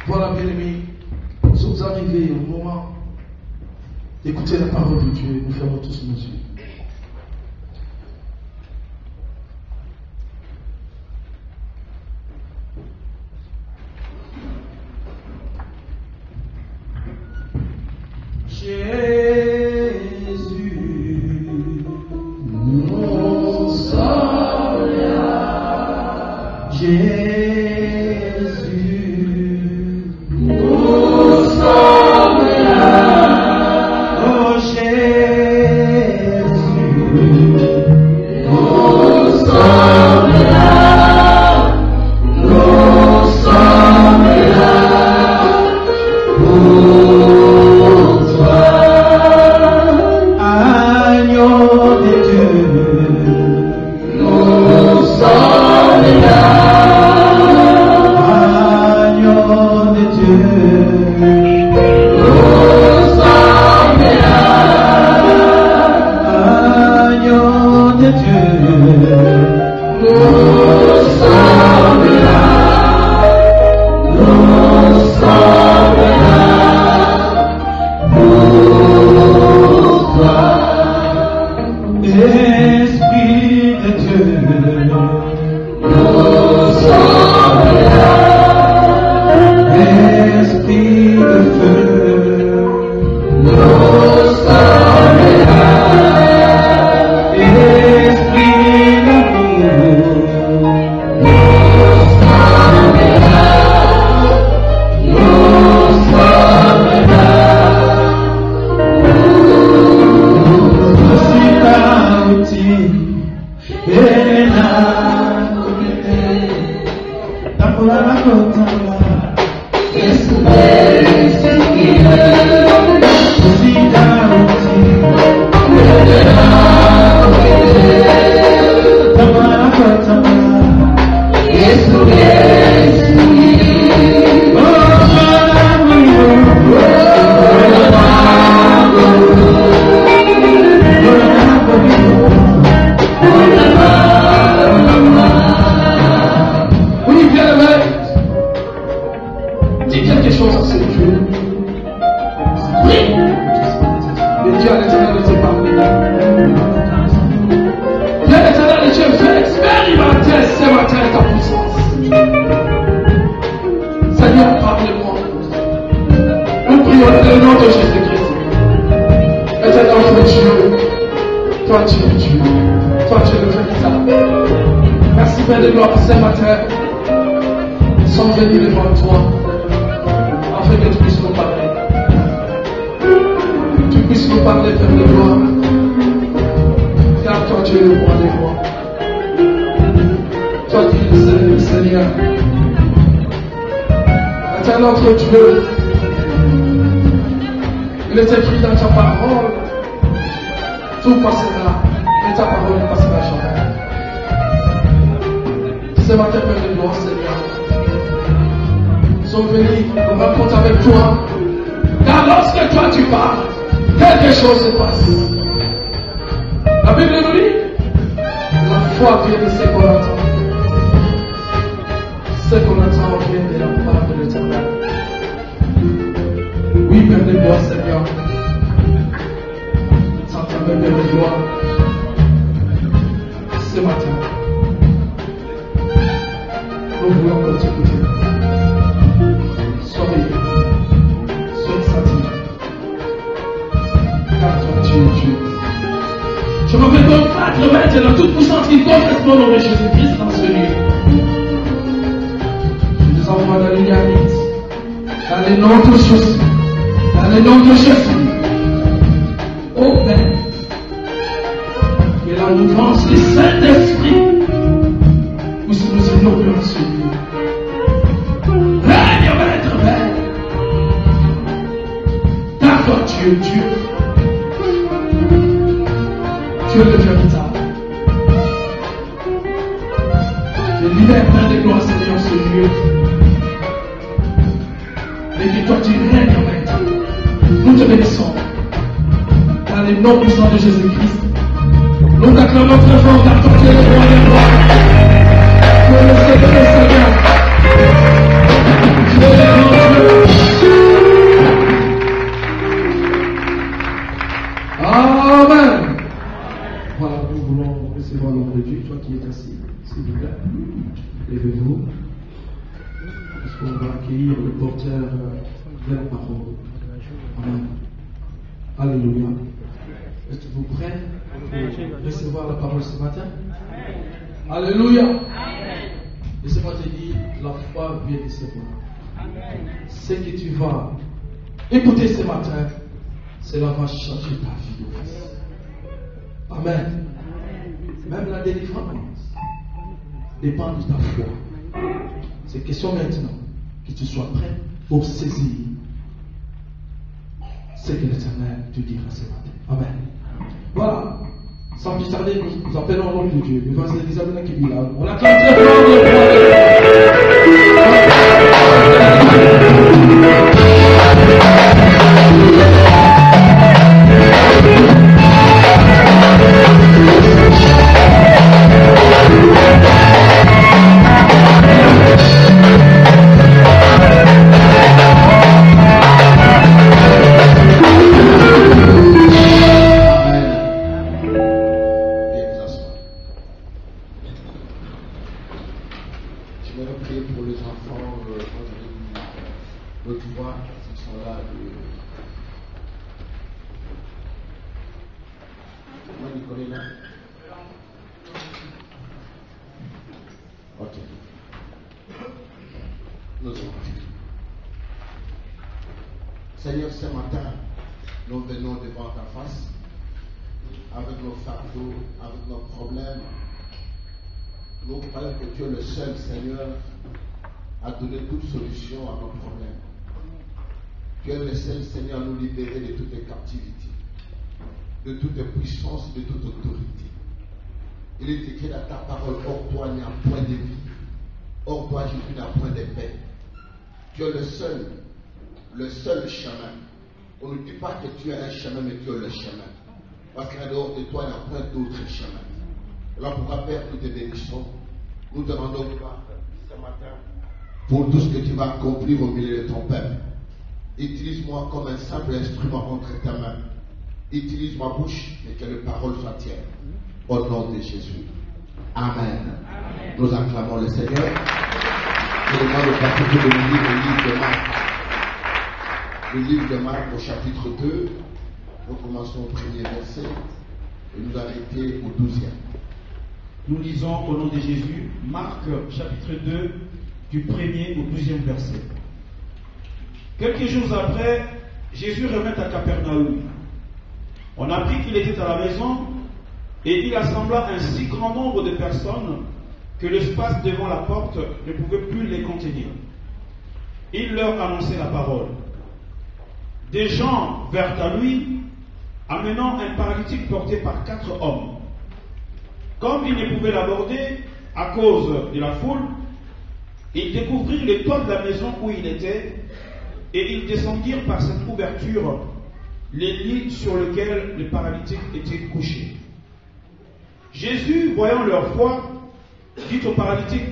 Voilà, bien-aimés, nous sommes arrivés au moment d'écouter la parole de Dieu et nous fermons tous nos yeux. Jésus, mon Sauveur, Jésus, mon Sauveur, oh Jésus, mon Sauveur, mon Sauveur, pour toi, agneau de Dieu, mon Sauveur, agneau de Dieu, mon Sauveur, agneau de Dieu, mon Sauveur, mon Sauveur, pour toi, Esprit de Dieu, mon Sauveur, Esprit de feu, mon Sauveur, Esprit d'amour, mon Sauveur, mon Sauveur, hospitality et la communauté, Tapola la Kotala, Yesu hospitality et la communauté, Tapola la Kotala, Yesu oui, bien-aimé, dis quelque chose à ce Dieu. Oui, le Dieu à l'Éternel de te parler. Dieu à l'Éternel de Dieu fait expérimenter ce matin ta puissance. Seigneur, parle-moi. Nous prions dans le nom de Jésus-Christ. Éternel Dieu, toi tu es Dieu, toi tu es le véritable. Merci Père de gloire ce matin. Nous sommes venus devant toi afin que tu puisses nous parler. Tu puisses nous parler, Père de gloire. Car toi tu es le roi des rois. Toi tu es le Seigneur. Éternel notre Dieu, il est écrit dans ta parole, tout passera, et ta parole ne passera jamais. Ce matin, Père de gloire, Seigneur, nous sommes venus nous rencontrer avec toi, car lorsque toi tu parles, quelque chose se passe. La Bible nous dit, la foi vient de ce qu'on entend. Ce qu'on entend vient de la parole de l'Éternel. Oui, Père de gloire, Seigneur, Seigneur de gloire, ce matin, nous voulons que tu écoutes. Soyez satisfaits, car toi tu es Dieu. Je me fais donc battre dans toute puissance qui confesse mon nom de Jésus-Christ dans ce lieu. Je nous envoie dans les limites, dans le nom de Jésus, dans le nom de Jésus. Ô Père, que la mouvance du Saint-Esprit puisse nous inonder en ce lieu. Règne, Maître Père, car toi tu es Dieu. Tu es le véritable. Je libère plein de gloire, Seigneur, ce lieu. Et que toi tu règnes, Maître. Nous te bénissons. Dans le nom puissant de Jésus-Christ. Nous t'acclamons très fort car toi tu es le roi des rois. Tu es le Seigneur des seigneurs. Tu es le grand Dieu. Jésus, toi qui es assis, s'il vous plaît, levez-vous. Parce qu'on va accueillir le porteur de la parole. Amen. Alléluia. Êtes-vous prêts pour recevoir la parole ce matin? Alléluia. Laissez-moi te dire, la foi vient de ce moment. Ce que tu vas écouter ce matin, cela va changer ta vie. Amen. Même la délivrance dépend de ta foi. C'est question maintenant que tu sois prêt pour saisir ce que l'Éternel te dira ce matin. Amen. Voilà. Sans plus tarder, nous appelons au nom de Dieu. Nous allons Elisabeth Akibila. On acclame très fort Seigneur, ce matin, nous venons devant ta face, avec nos fardeaux, avec nos problèmes. Nous croyons que tu es le seul, Seigneur, à donner toute solution à nos problèmes. Tu es le seul, Seigneur, à nous libérer de toute captivité, de toute puissance, de toute autorité. Il est écrit dans ta parole, hors toi, il n'y a point de vie. Hors toi, Jésus, il n'y a point de paix. Tu es le seul chemin. On ne dit pas que tu es un chemin, mais tu es le chemin. Parce qu'en dehors de toi, il n'y a point d'autre chemin. Alors pourquoi, Père, nous te bénissons. Nous te demandons gloire ce matin pour tout ce que tu vas accomplir au milieu de ton peuple. Utilise-moi comme un simple instrument entre ta main. Utilise ma bouche et que les paroles soient tiennes. Au nom de Jésus. Amen. Amen. Nous acclamons le Seigneur. Je demande au pasteur de nous lire le livre de Marc. Le livre de Marc au chapitre 2. Nous commençons au premier verset et nous arrêtons au 12e. Nous lisons au nom de Jésus, Marc chapitre 2, du 1er au 12e verset. Quelques jours après, Jésus remet à Capernaum. On apprit qu'il était à la maison et il assembla un si grand nombre de personnes que l'espace devant la porte ne pouvait plus les contenir. Il leur annonçait la parole. Des gens vinrent à lui, amenant un paralytique porté par 4 hommes. Comme ils ne pouvaient l'aborder à cause de la foule, ils découvrirent les toits de la maison où il était, et ils descendirent par cette ouverture les lits sur lesquels le paralytique était couché. Jésus, voyant leur foi, dit au paralytique,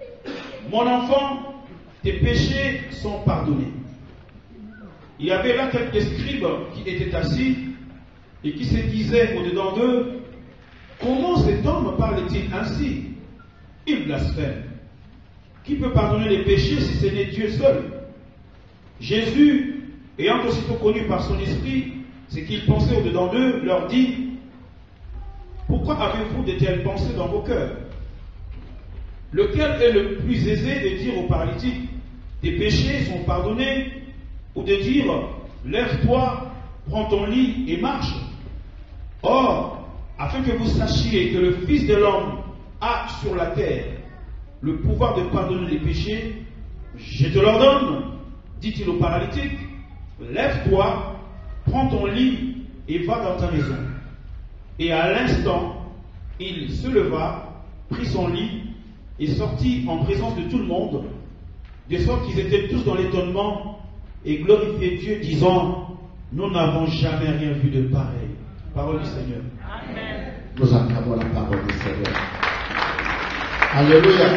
« Mon enfant, tes péchés sont pardonnés. » Il y avait là quelques scribes qui étaient assis et qui se disaient au-dedans d'eux, « Comment cet homme parle-t-il ainsi? Il blasphème. Qui peut pardonner les péchés si ce n'est Dieu seul? » Jésus, ayant aussitôt connu par son esprit ce qu'il pensait au-dedans d'eux, leur dit, « Pourquoi avez-vous de telles pensées dans vos cœurs? Lequel est le plus aisé de dire au paralytique, tes péchés sont pardonnés, ou de dire, lève-toi, prends ton lit et marche? Or, afin que vous sachiez que le Fils de l'homme a sur la terre le pouvoir de pardonner les péchés, je te l'ordonne, dit-il au paralytique, lève-toi, prends ton lit et va dans ta maison. Et à l'instant, il se leva, prit son lit et sortit en présence de tout le monde, de sorte qu'ils étaient tous dans l'étonnement et glorifiaient Dieu, disant, nous n'avons jamais rien vu de pareil. Parole du Seigneur. Amen. Nous acclamons la parole du Seigneur. Alléluia.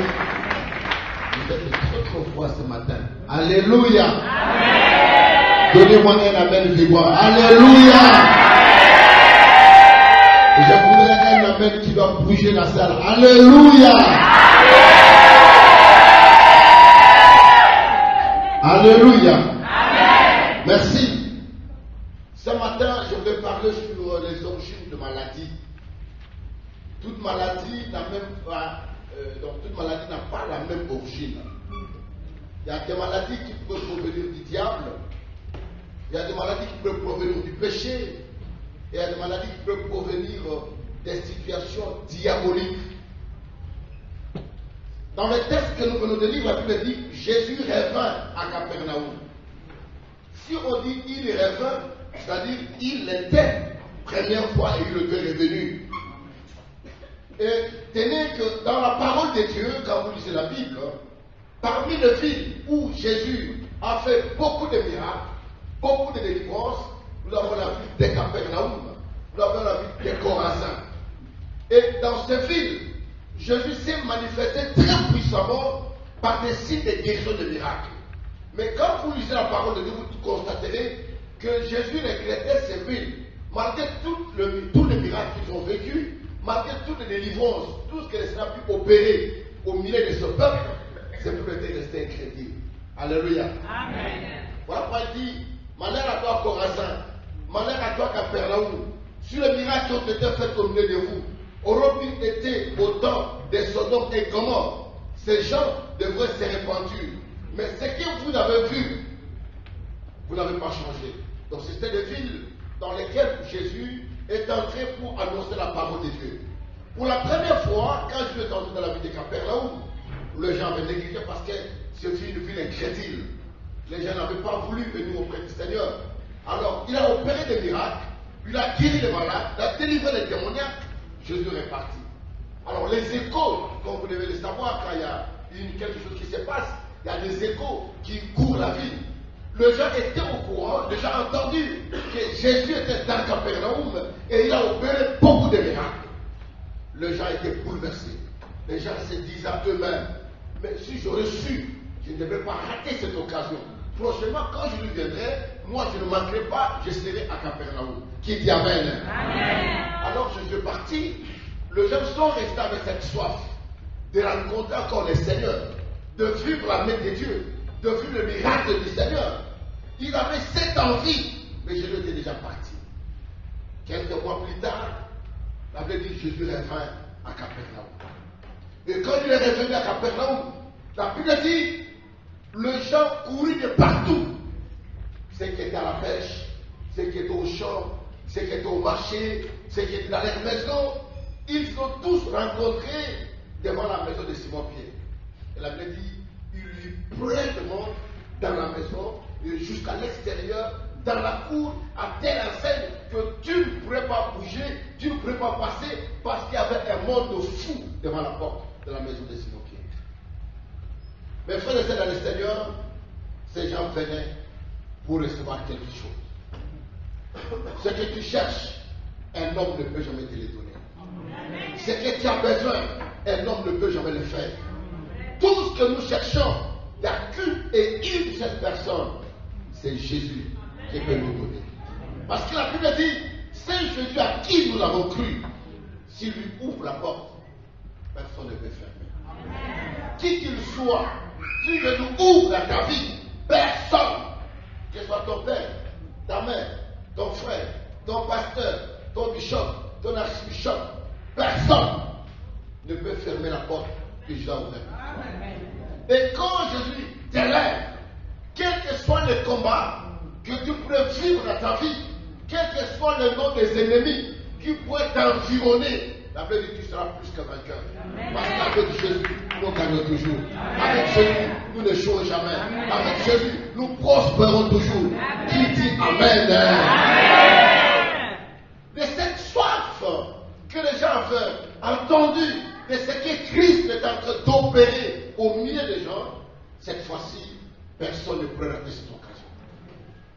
Vous êtes trop froid ce matin. Alléluia. Amen. Donnez-moi un amen vibrant. Alléluia. Et je voudrais un amen qui va bouger la salle. Alléluia. Alléluia. Merci. Ce matin, je vais parler sur les origines de maladies. Toute maladie n'a toute maladie n'a pas la même origine. Il y a des maladies qui peuvent provenir du diable. Il y a des maladies qui peuvent provenir du péché. Et il y a des maladies qui peuvent provenir des situations diaboliques. Dans le texte que nous venons de lire, la Bible dit Jésus revint à Capernaum. Si on dit il revint, c'est-à-dire il était première fois et il était revenu. Et tenez que dans la parole de Dieu, quand vous lisez la Bible, parmi les villes où Jésus a fait beaucoup de miracles, beaucoup de délivrances, nous avons la ville de Capernaum, nous avons la ville de Chorazin. Et dans ces villes, Jésus s'est manifesté très puissamment par des signes de guérison de miracles. Mais quand vous lisez la parole de Dieu, vous constaterez que Jésus regrettait ces villes, malgré tous les miracles qu'ils ont vécus, malgré toutes les délivrances, tout ce que les Seigneur a pu opérer au milieu de ce peuple, ces peuples étaient restés incrédules. Alléluia. Amen. Voilà pourquoi il dit, malheur à toi Chorazin, malheur à toi Capernaum, sur les miracles qui ont été faits au milieu de vous, auraient-ils été au temps des Sodome et Gomorrhe, ces gens devraient se répandre. Mais ce que vous avez vu, vous n'avez pas changé. Donc c'était des villes dans lesquelles Jésus est entré pour annoncer la parole de Dieu. Pour la première fois, quand Jésus est entré dans la ville de Capernaum, les gens avaient négligé parce que c'était une ville incrédule. Les gens n'avaient pas voulu venir auprès du Seigneur. Alors, il a opéré des miracles, il a guéri les malades, il a délivré les démoniaques. Jésus est parti. Alors, les échos, comme vous devez le savoir, quand il y a quelque chose qui se passe, il y a des échos qui courent la ville. Les gens étaient au courant, les gens ont entendu que Jésus était dans Capernaum et il a opéré beaucoup de miracles. Les gens étaient bouleversés. Les gens se disaient à eux-mêmes, mais si j'aurais su, je ne devrais pas rater cette occasion. Prochainement, quand je lui viendrai, moi je ne manquerai pas, je serai à Capernaum. Qui dit Amen. Amen. Alors je suis parti. Les gens sont restés avec cette soif de rencontrer encore le Seigneur, de vivre la main de Dieu, de vivre le miracle du Seigneur. Il avait cette envie, mais Jésus était déjà parti. Quelques mois plus tard, la Bible dit que Jésus revint à Capernaum. Et quand il est revenu à Capernaum, la Bible dit les gens coururent de partout. Ceux qui étaient à la pêche, ceux qui étaient au champ, ceux qui étaient au marché, ceux qui étaient dans leur maison, ils sont tous rencontrés devant la maison de Simon-Pierre. Et la Bible dit il y eut plein de monde dans la maison, et jusqu'à l'extérieur, dans la cour, à telle enseigne que tu ne pourrais pas bouger, tu ne pourrais pas passer, parce qu'il y avait un monde fou devant la porte de la maison de Simon-Pierre. Mes frères et sœurs dans le Seigneur, ces gens venaient pour recevoir quelque chose. Ce que tu cherches, un homme ne peut jamais te le donner. Ce que tu as besoin, un homme ne peut jamais le faire. Tout ce que nous cherchons, il n'y a qu'une et une de cette personne, c'est Jésus qui peut nous donner. Parce que la Bible dit, c'est Jésus à qui nous l'avons cru. S'il lui ouvre la porte, personne ne peut fermer. Qui qu'il soit, si je nous ouvre à ta vie, personne, que ce soit ton père, ta mère, ton frère, ton pasteur, ton bishop, ton archbishop, personne ne peut fermer la porte que Jésus a ouverte. Et quand Jésus t'élève, quel que soit le combat que tu pourrais vivre dans ta vie, quel que soit le nom des ennemis qui pourraient t'environner, la Bible dit que tu seras plus que vainqueur. Parce qu'avec Jésus, nous gagnons toujours. Avec Jésus, nous ne n'échouons jamais. Avec Jésus, nous prospérons toujours. Qui dit Amen. De cette soif que les gens avaient entendu de ce que Christ est en train d'opérer au milieu des gens, cette fois-ci, personne ne pourrait rater cette occasion.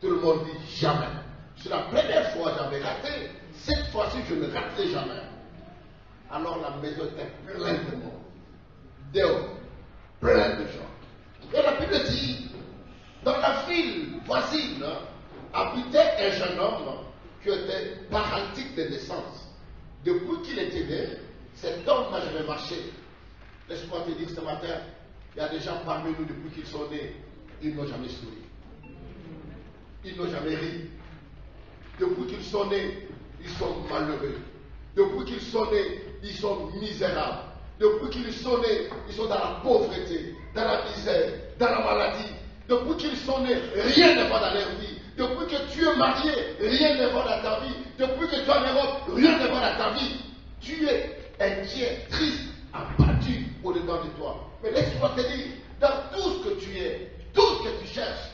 Tout le monde dit jamais. C'est la première fois que j'avais raté. Cette fois-ci, je ne raterai jamais. Alors la maison était pleine de monde. Dehors, plein de gens. Et la Bible dit, dans la ville voisine, habitait un jeune homme qui était paralytique de naissance Depuis qu'il était né, cet homme n'a jamais marché. Laisse-moi te dire ce matin, il y a des gens parmi nous depuis qu'ils sont nés, ils n'ont jamais souri. Ils n'ont jamais ri. Depuis qu'ils sont nés, ils sont malheureux. Depuis qu'ils sont nés, ils sont misérables. Depuis qu'ils sont nés, ils sont dans la pauvreté, dans la misère, dans la maladie. Depuis qu'ils sont nés, rien ne va dans leur vie. Depuis que tu es marié, rien ne va dans ta vie. Depuis que tu es en Europe, rien ne va dans ta vie. Tu es inquiet, triste, abattu au-dedans de toi. Mais laisse-moi te dire, dans tout ce que tu es, tout ce que tu cherches,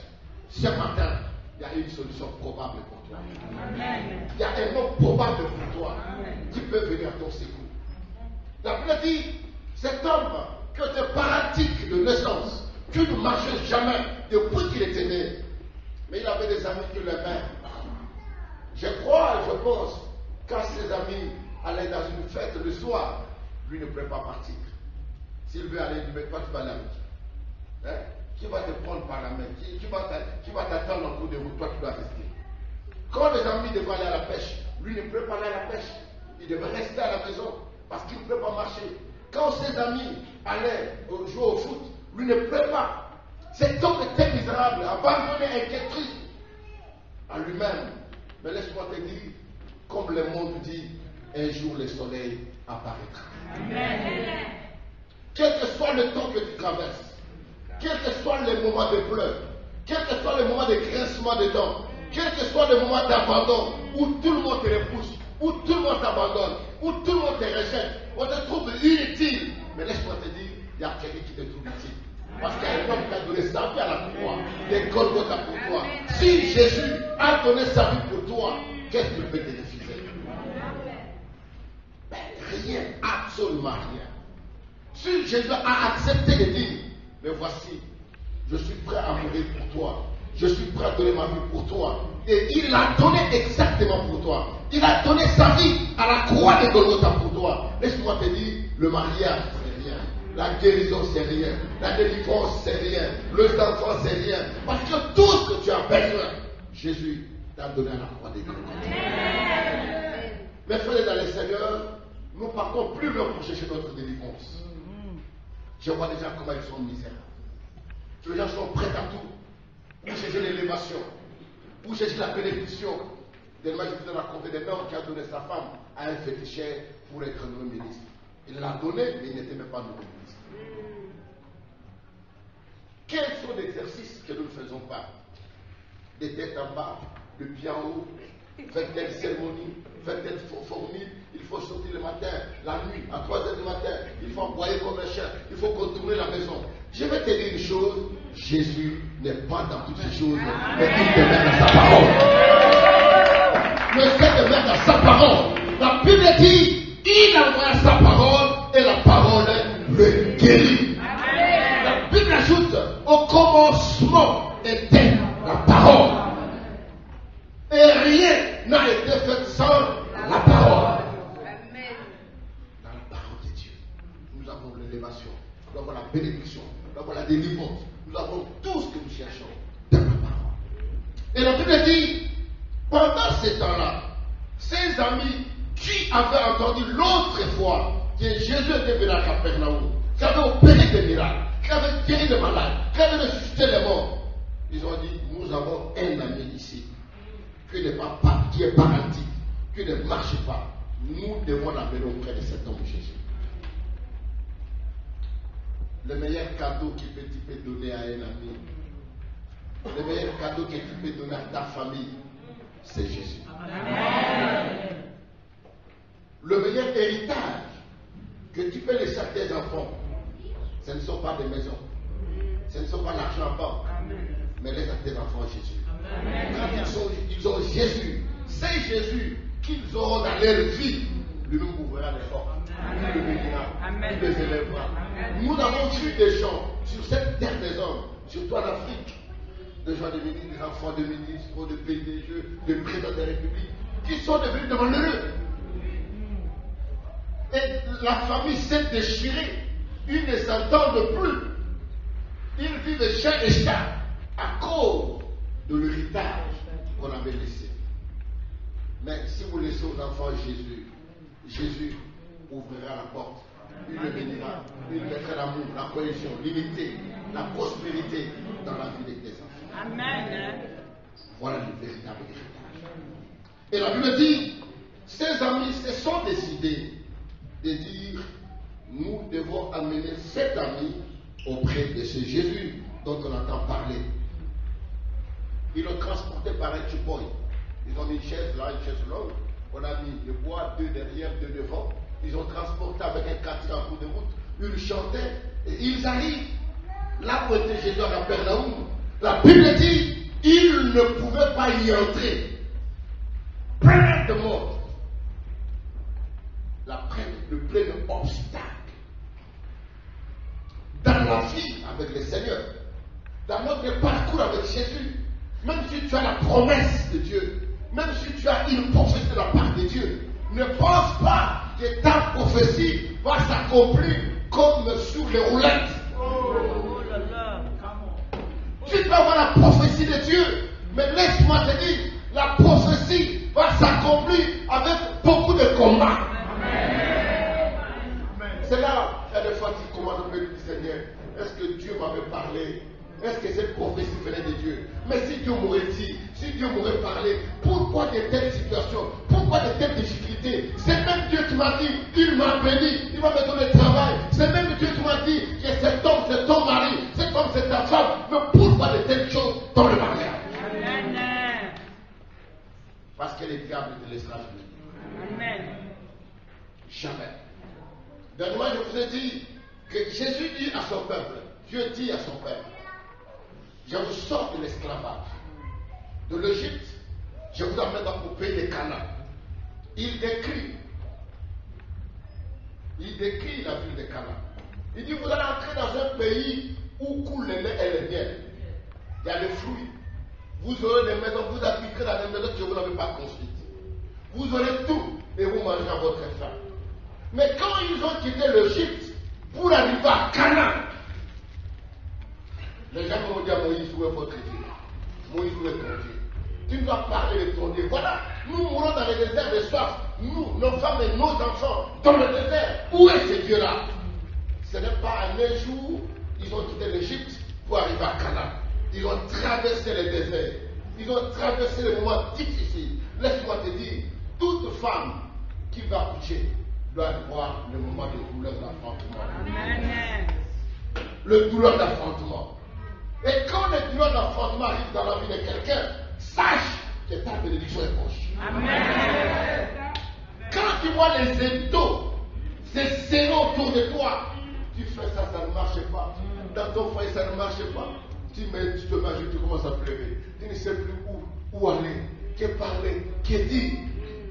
ce matin, il y a une solution probable pour toi. Amen. Il y a un homme probable pour toi qui peut venir à ton secours. La Bible dit, cet homme qui était paralytique de naissance, qui ne marchait jamais depuis qu'il était né, mais il avait des amis qui l'aimaient. Je crois et je pense, quand ses amis allaient dans une fête le soir, lui ne pouvait pas partir. S'il veut aller, il ne pas, tu vas aller avec qui? Hein? Qui va te prendre par la main? Qui va t'attendre en cours de route? Toi, tu dois rester. Quand les amis devaient aller à la pêche, lui ne pouvait pas aller à la pêche. Il devait rester à la maison parce qu'il ne pouvait pas marcher. Quand ses amis allaient jouer au foot, lui ne pouvait pas. Cet homme était misérable, abandonné, inquiet, triste à lui-même. Mais laisse-moi te dire, comme le monde dit, un jour le soleil apparaîtra. Amen. Quel que soit le temps que tu traverses, quel que soit le moment de pleurs, quel que soit le moment de grincement de dents, quel que soit le moment d'abandon, où tout le monde te repousse, où tout le monde t'abandonne, où tout le monde te rejette, on te trouve inutile. Mais laisse-moi te dire, il y a quelqu'un qui te trouve utile. Parce qu'il y a un homme qui a donné sa vie à la croix, des Golgotha pour toi. Si Jésus a donné sa vie pour toi, qu'est-ce qu'il peut te refuser? Ben, rien, absolument rien. Si Jésus a accepté de dire, mais voici, je suis prêt à mourir pour toi, je suis prêt à donner ma vie pour toi, et il l'a donné exactement pour toi. Il a donné sa vie à la croix de Golgotha pour toi. Laisse-moi te dire, le mariage, c'est rien. La guérison, c'est rien. La délivrance, c'est rien. Le enfant, c'est rien. Parce que tout ce que tu as besoin, Jésus t'a donné à la croix de Golgotha. Mes frères dans le Seigneur, nous partons plus loin pour chercher notre délivrance. Je vois déjà comment ils sont misérables. Les gens sont prêts à tout. Pour chercher l'élévation, pour chercher la bénédiction. Des magistrats de la Convention d'un homme qui a donné sa femme à un féticheur pour être nommé ministre. Il l'a donné, mais il n'était même pas nommé ministre. Quels sont les exercices que nous ne faisons pas? Des têtes en bas, de pied en haut, faire telle cérémonie, faire telle formule. Il faut sortir le matin, la nuit, à 3h du matin. Il faut envoyer comme un chien. Il faut contourner la maison. Je vais te dire une chose, Jésus n'est pas dans toutes ces choses, mais il demeure dans sa parole. Le Seigneur demeure dans sa parole. La Bible dit, il envoie sa parole et la parole le guérit. La Bible ajoute, au commencement était la parole. Et rien n'a été fait sans la parole. Dans la parole de Dieu, nous avons l'élévation, nous avons la bénédiction, nous avons la délivrance, nous avons tout ce que nous cherchons dans la parole. Et la Bible dit, pendant ces temps-là, ses amis qui avaient entendu l'autre fois que Jésus était venu à Capernaum, qui avait opéré des miracles, qui avait guéri les malades, qui avait ressuscité les morts, ils ont dit, nous avons un ami ici, qui n'est pas qui est paralytique, qui ne marche pas. Nous devons l'amener auprès de cet homme Jésus. Le meilleur cadeau que tu peux donner à un ami, le meilleur cadeau que tu peux donner à ta famille, c'est Jésus. Amen. Le meilleur héritage que tu peux laisser à tes enfants, ce ne sont pas des maisons, ce ne sont pas l'argent en banque, mais laisse à tes enfants Jésus. Amen. Quand ils ont Jésus, c'est Jésus qu'ils auront dans leur vie, lui-même ouvrira les portes, il le bénira, il les élèvera. Nous avons vu des gens sur cette terre des hommes, surtout en Afrique, des gens de ministres, des enfants de ministres, de PDG, de présidents de la République, qui sont devenus de malheureux. Et la famille s'est déchirée, ils ne s'entendent plus. Ils vivent chair et chair à cause de l'héritage qu'on avait laissé. Mais si vous laissez aux enfants Jésus, Jésus ouvrira la porte. Il le bénira. Il mettra l'amour, la cohésion, l'unité, la prospérité dans la vie des enfants. Amen. Voilà le véritable héritage. Et la Bible dit, ses amis se sont décidés de dire, nous devons amener cet ami auprès de ce Jésus dont on entend parler. Ils l'ont transporté par un chipoy. Ils ont mis une chaise là, une chaise là. On a mis le bois, 2 derrière, 2 devant. Ils ont transporté avec un quartier en cours de route. Ils chantaient et ils arrivent. Là où était Jésus à Capernaum, la Bible dit, ils ne pouvaient pas y entrer. Plein de monde. Le plein obstacle. Dans la vie avec le Seigneur, dans notre parcours avec Jésus, même si tu as la promesse de Dieu, même si tu as une prophétie de la part de Dieu, ne pense pas que ta prophétie va s'accomplir comme sur les roulettes. Tu peux avoir la prophétie de Dieu, mais laisse-moi te dire, la prophétie va s'accomplir avec beaucoup de combats. C'est là, il y a des fois tu commences à me dire, Seigneur, est-ce que Dieu m'avait parlé? Est-ce que cette prophétie venait de Dieu? Mais si Dieu m'aurait dit, si Dieu m'aurait parlé, pourquoi de telles situations? Pourquoi de telles difficultés? C'est même Dieu qui m'a dit, il m'a béni, il va me donner le travail. C'est même Dieu qui m'a dit que cet homme, c'est ton mari, cet homme, c'est ta femme. Mais pourquoi de telles choses dans le mariage? Amen. Parce que le diable ne te laissera jamais. Amen. Jamais. Dernièrement, je vous ai dit que Jésus dit à son peuple, Dieu dit à son peuple, je vous sors de l'esclavage, de l'Égypte, je vous amène dans le pays de Canaan. Il décrit la ville de Canaan. Il dit, vous allez entrer dans un pays où coule le lait et le miel. Il y a des fruits. Vous aurez des maisons, vous habiterez dans des maisons que vous n'avez pas construites. Vous aurez tout et vous mangerez à votre faim. Mais quand ils ont quitté l'Égypte pour arriver à Canaan, les gens m'ont dit à Moïse, où est votre Dieu? Moïse, où est ton Dieu? Tu dois parler de ton Dieu. Voilà, nous mourons dans le désert de soif. Nous, nos femmes et nos enfants, dans le désert. Où est ce Dieu-là? Ce n'est pas un jour, ils ont quitté l'Égypte pour arriver à Canaan. Ils ont traversé le désert. Ils ont traversé les moments difficiles. Laisse-moi te dire, toute femme qui va coucher doit avoir le moment de douleur d'affrontement. Amen. Le douleur d'affrontement. Et quand le douleur d'affrontement arrive dans la vie de quelqu'un, sache que ta bénédiction est proche. Amen. Quand tu vois les étaux se serrer autour de toi, tu fais ça, ça ne marche pas. Dans ton foyer, ça ne marche pas. Tu te imagines, tu commences à pleurer. Tu ne sais plus où aller, que parler, que dire.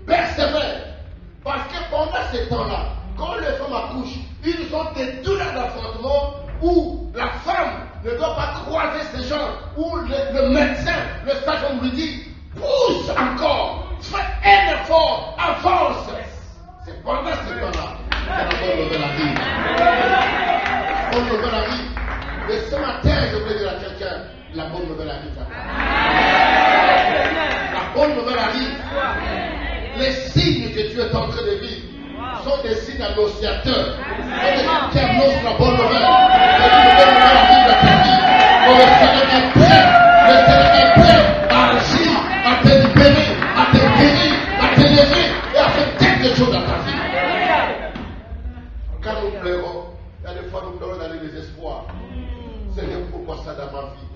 Persévère. Parce que pendant ce temps-là, quand les femmes accouchent, ils ont des douleurs d'affrontement où la femme ne doit pas croiser ces gens, où le médecin, le sage lui dit, pousse encore, fais un effort, avance. C'est pendant ce temps-là que la bonne nouvelle arrive. La bonne nouvelle arrive. Et ce matin, je voulais dire à quelqu'un, la bonne nouvelle arrive. La bonne nouvelle arrive. Les signes que tu es en train de vivre sont des signes annonciateurs. Sont des signes qui annoncent la bonne nouvelle. La bonne nouvelle arrive à ta vie. Le Seigneur est prêt. Le Seigneur est prêt à agir, à te libérer, à te guérir, à te lever et à faire quelque chose dans ta vie. Quand nous pleurons, il y a des fois nous pleurons dans le désespoir. Seigneur, pourquoi ça dans ma vie?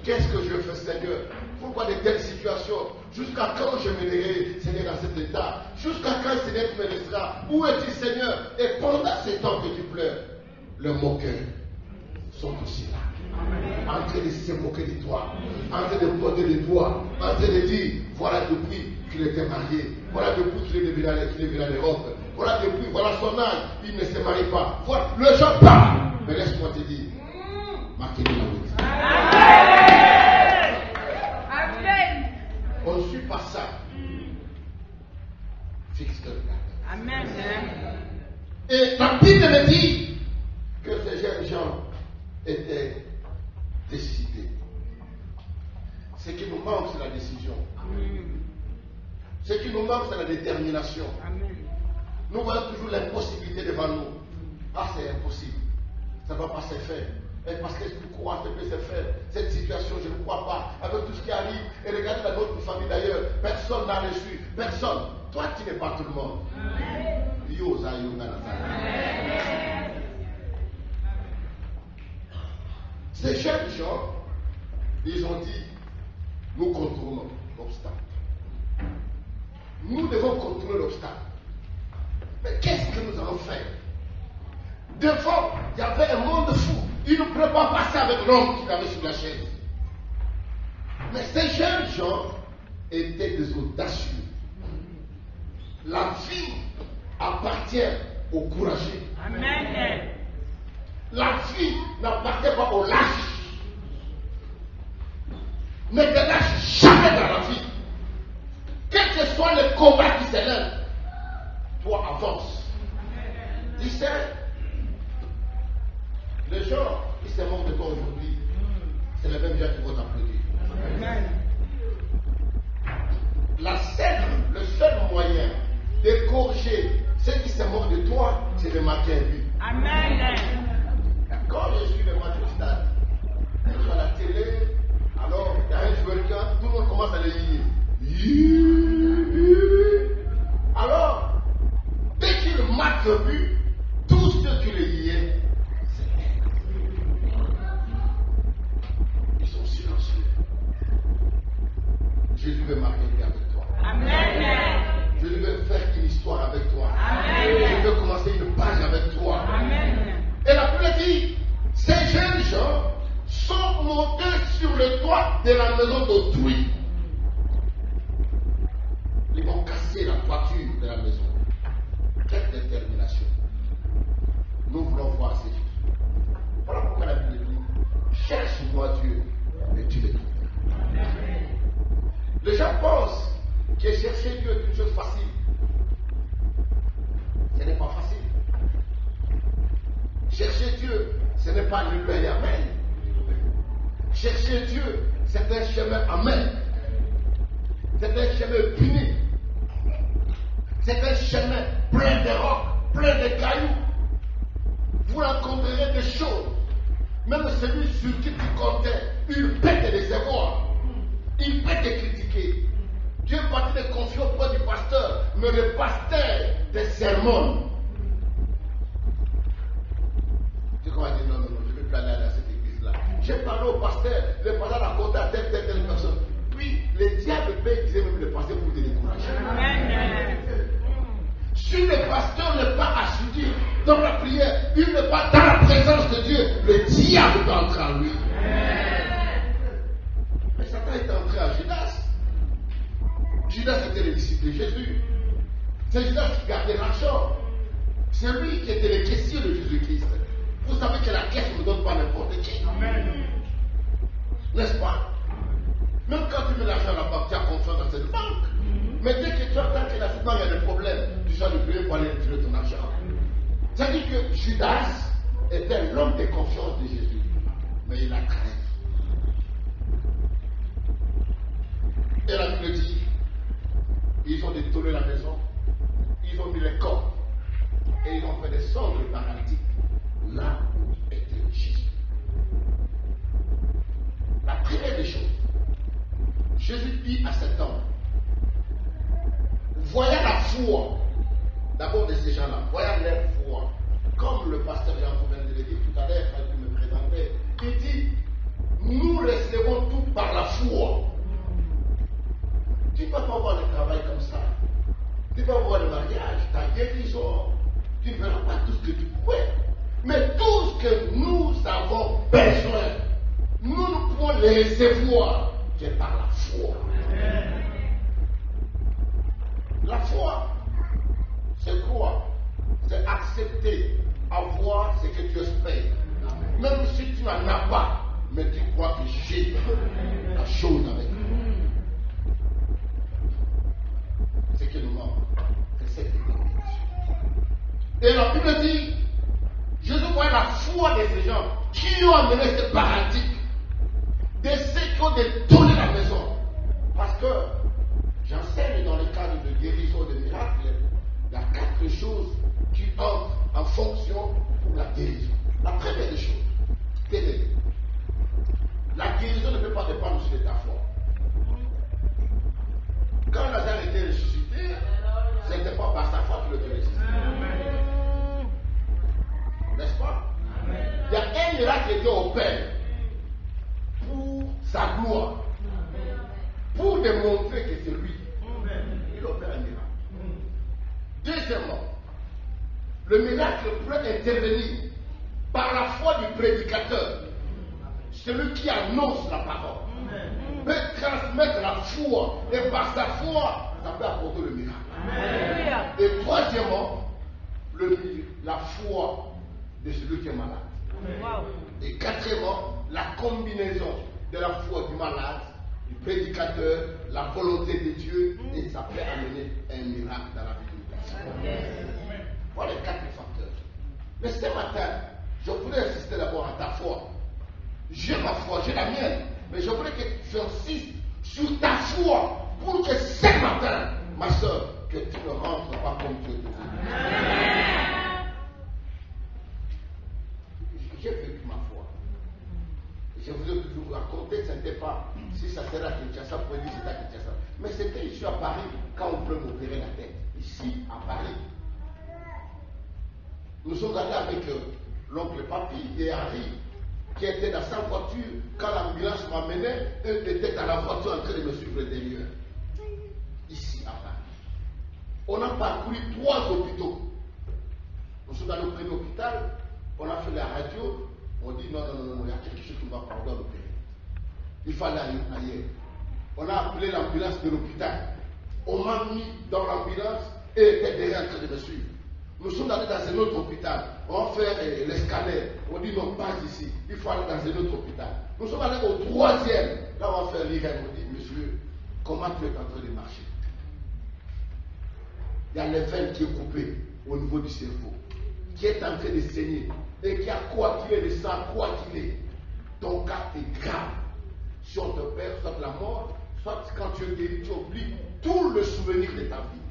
Qu'est-ce que je fais, Seigneur? Pourquoi de telles situations? Jusqu'à quand je me laisserai, Seigneur, dans cet état? Jusqu'à quand, Seigneur, tu me laisseras? Où es-tu, Seigneur? Et pendant ce temps que tu pleures, les moqueurs sont aussi là. En train de se moquer de toi, en train de pointer les doigts, en train de dire, voilà depuis qu'il était marié, voilà depuis qu'il est devenu l'Europe, voilà depuis, voilà son âge, il ne se marie pas. Voilà, le gens parle. Mais laisse-moi te dire, marquez la route. On ne suit pas ça. Fixe le regard. Amen. Et la Bible me dit que ces jeunes gens étaient décidés. Ce qui nous manque, c'est la décision. Ce qui nous manque, c'est la détermination. Amen. Nous voyons toujours l'impossibilité devant nous. Ah, c'est impossible. Ça ne va pas se faire. Et parce que je crois que ça peut se faire. Cette situation, je ne crois pas. Avec tout ce qui arrive. Et regardez dans notre famille d'ailleurs. Personne n'a reçu. Personne. Toi, tu n'es pas tout le monde. Ces jeunes gens, ils ont dit, nous contrôlons l'obstacle. Nous devons contrôler l'obstacle. Mais qu'est-ce que nous allons faire? Devant, il y avait un monde fou. Il ne pouvait pas passer avec l'homme qui avait sur la chaise. Mais ces jeunes gens étaient des audacieux. La vie appartient aux courageux. Amen. La vie n'appartient pas aux lâches. Ne te lâche jamais dans la vie. Quel que soit le combat qui s'élève, toi avance. Tu sais, les gens qui se moquent de toi aujourd'hui, c'est les mêmes gens qui vont t'applaudir. Le seul moyen de corriger ceux qui se moquent de toi, c'est de marquer un but. Amen. Quand je suis le match au stade, à la télé, alors il y a un joueur qui a, tout le monde commence à le lier. Alors, dès qu'il marque le but, tous ceux qui le liaient, ils sont silencieux. Jésus veut marquer un but avec toi. Amen. Jésus veut faire une histoire avec toi. Amen. Jésus veut commencer une page avec toi. Amen. Et la Bible dit, ces jeunes gens sont montés sur le toit de la maison d'autrui. Ils vont casser la toiture de la maison. Quelle détermination. Nous voulons voir ces choses. Voilà pourquoi la Bible dit, cherche-moi Dieu et tu le trouveras. Les gens pensent que chercher Dieu est une chose facile. Ce n'est pas facile. Chercher Dieu, ce n'est pas lui payer amen. Chercher Dieu, c'est un chemin amen. C'est un chemin puni. C'est un chemin plein de rocs, plein de cailloux. Vous rencontrerez des choses. Même celui sur qui tu comptais, il peut te décevoir. Il peut te critiquer. Dieu partit de confier auprès du pasteur, mais le pasteur te sermonne. Tu vas dire non, je ne vais plus aller à cette église-là. J'ai parlé au pasteur, le pasteur raconté à telle personne. Puis le diable peut utiliser même le pasteur pour te décourager. Amen. Si le pasteur n'est pas assidu dans la prière, il n'est pas dans la présence de Dieu, le diable peut entrer en lui. Mais Satan est entré à Judas. Judas était le disciple de Jésus. C'est Judas qui gardait l'argent. C'est lui qui était le caissier de Jésus-Christ. Vous savez que la caisse ne donne pas n'importe qui. N'est-ce pas? Même quand tu mets l'argent à la banque, tu as confiance dans cette banque. Mais dès que tu entends que la banque a des problèmes, tu sors de prier pour aller retirer ton argent. C'est-à-dire que Judas était l'homme de confiance de Jésus. Mais il a trahi. Et la Bible dit, ils ont détourné la maison, ils ont mis les corps, et ils ont fait descendre le paralytique là où était Jésus. La première des choses, Jésus dit à cet homme, voyez la foi d'abord de ces gens-là, voyez leur foi. Comme le pasteur Jean vient de le dire tout à l'heure, quand il me présentait, il dit, nous recevons tout par la foi. Tu ne peux pas voir le travail comme ça. Tu peux voir le mariage, ta guérison. Tu ne verras pas tout ce que tu pouvais. Mais tout ce que nous avons besoin, nous pouvons les recevoir que par la foi. La foi, c'est quoi? C'est accepter, avoir ce que tu espères. Même si tu n'en as pas, mais tu crois que j'ai la chose avec toi. Ce qui nous manque, c'est cette détermination. Et la Bible dit, Jésus voit la foi de ces gens qui ont amené ce paralytique, de ceux qui ont détourné la maison. Parce que j'enseigne dans le cadre de guérison de miracles, il y a 4 choses été au Père pour sa gloire, pour démontrer que c'est lui. Il opère un miracle. Deuxièmement, le miracle peut intervenir par la foi du prédicateur, celui qui annonce la parole, peut transmettre la foi, et par sa foi, ça peut apporter le miracle. Et troisièmement, la foi de celui qui est malade. Et quatrièmement, la combinaison de la foi du malade, du prédicateur, la volonté de Dieu, et ça peut amener un miracle dans la vie d'une personne. Voilà les 4 facteurs. Mais ce matin, je voulais insister d'abord à ta foi. J'ai ma foi, j'ai la mienne, mais je voulais que tu insistes sur ta foi pour que ce matin, ma soeur, que tu ne rentres pas comme Dieu te dit. J'ai vécu ma foi. Je vous ai toujours raconté, ce n'était pas si ça serait à Kinshasa, vous pouvez dire c'est à Kinshasa. Mais c'était ici à Paris, quand on peut m'opérer la tête. Ici à Paris. Nous sommes allés avec l'oncle Papi et Harry, qui étaient dans sa voiture. Quand l'ambulance m'amenait, eux étaient dans la voiture en train de me suivre derrière. Ici à Paris. On a parcouru 3 hôpitaux. Nous sommes allés au premier hôpital, on a fait la radio, on dit non, il y a quelque chose qui ne va pas l'opérer. Il fallait aller ailleurs. On a appelé l'ambulance de l'hôpital. On m'a mis dans l'ambulance et était derrière en train de me suivre. Nous sommes allés dans un autre hôpital. On va faire les scanners. On dit non, pas ici. Il faut aller dans un autre hôpital. Nous sommes allés au 3e. Là, on va faire l'IRM. On dit, monsieur, comment tu es en train de marcher? Il y a le veine qui est coupé au niveau du cerveau, qui est en train de saigner et qui a coagulé le sang, coagulé. Ton cas est grave. Si on te perd, soit la mort, soit quand tu es guéri, tu oublies tout le souvenir de ta vie.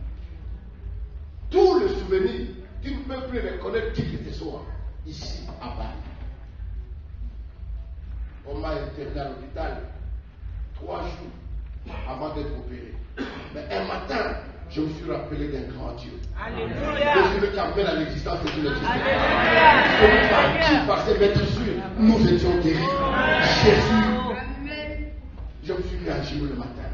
Tout le souvenir, tu ne peux plus reconnaître qui que ce soit ici à Paris. On m'a interné à l'hôpital 3 jours avant d'être opéré. Mais un matin, je me suis rappelé d'un grand Dieu. Alléluia. C'est celui qui appelle à l'existence et qui l'existe. Alléluia. Celui par qui, par ses maîtresses, nous étions guéris. Jésus. Je me suis mis à genoux le matin.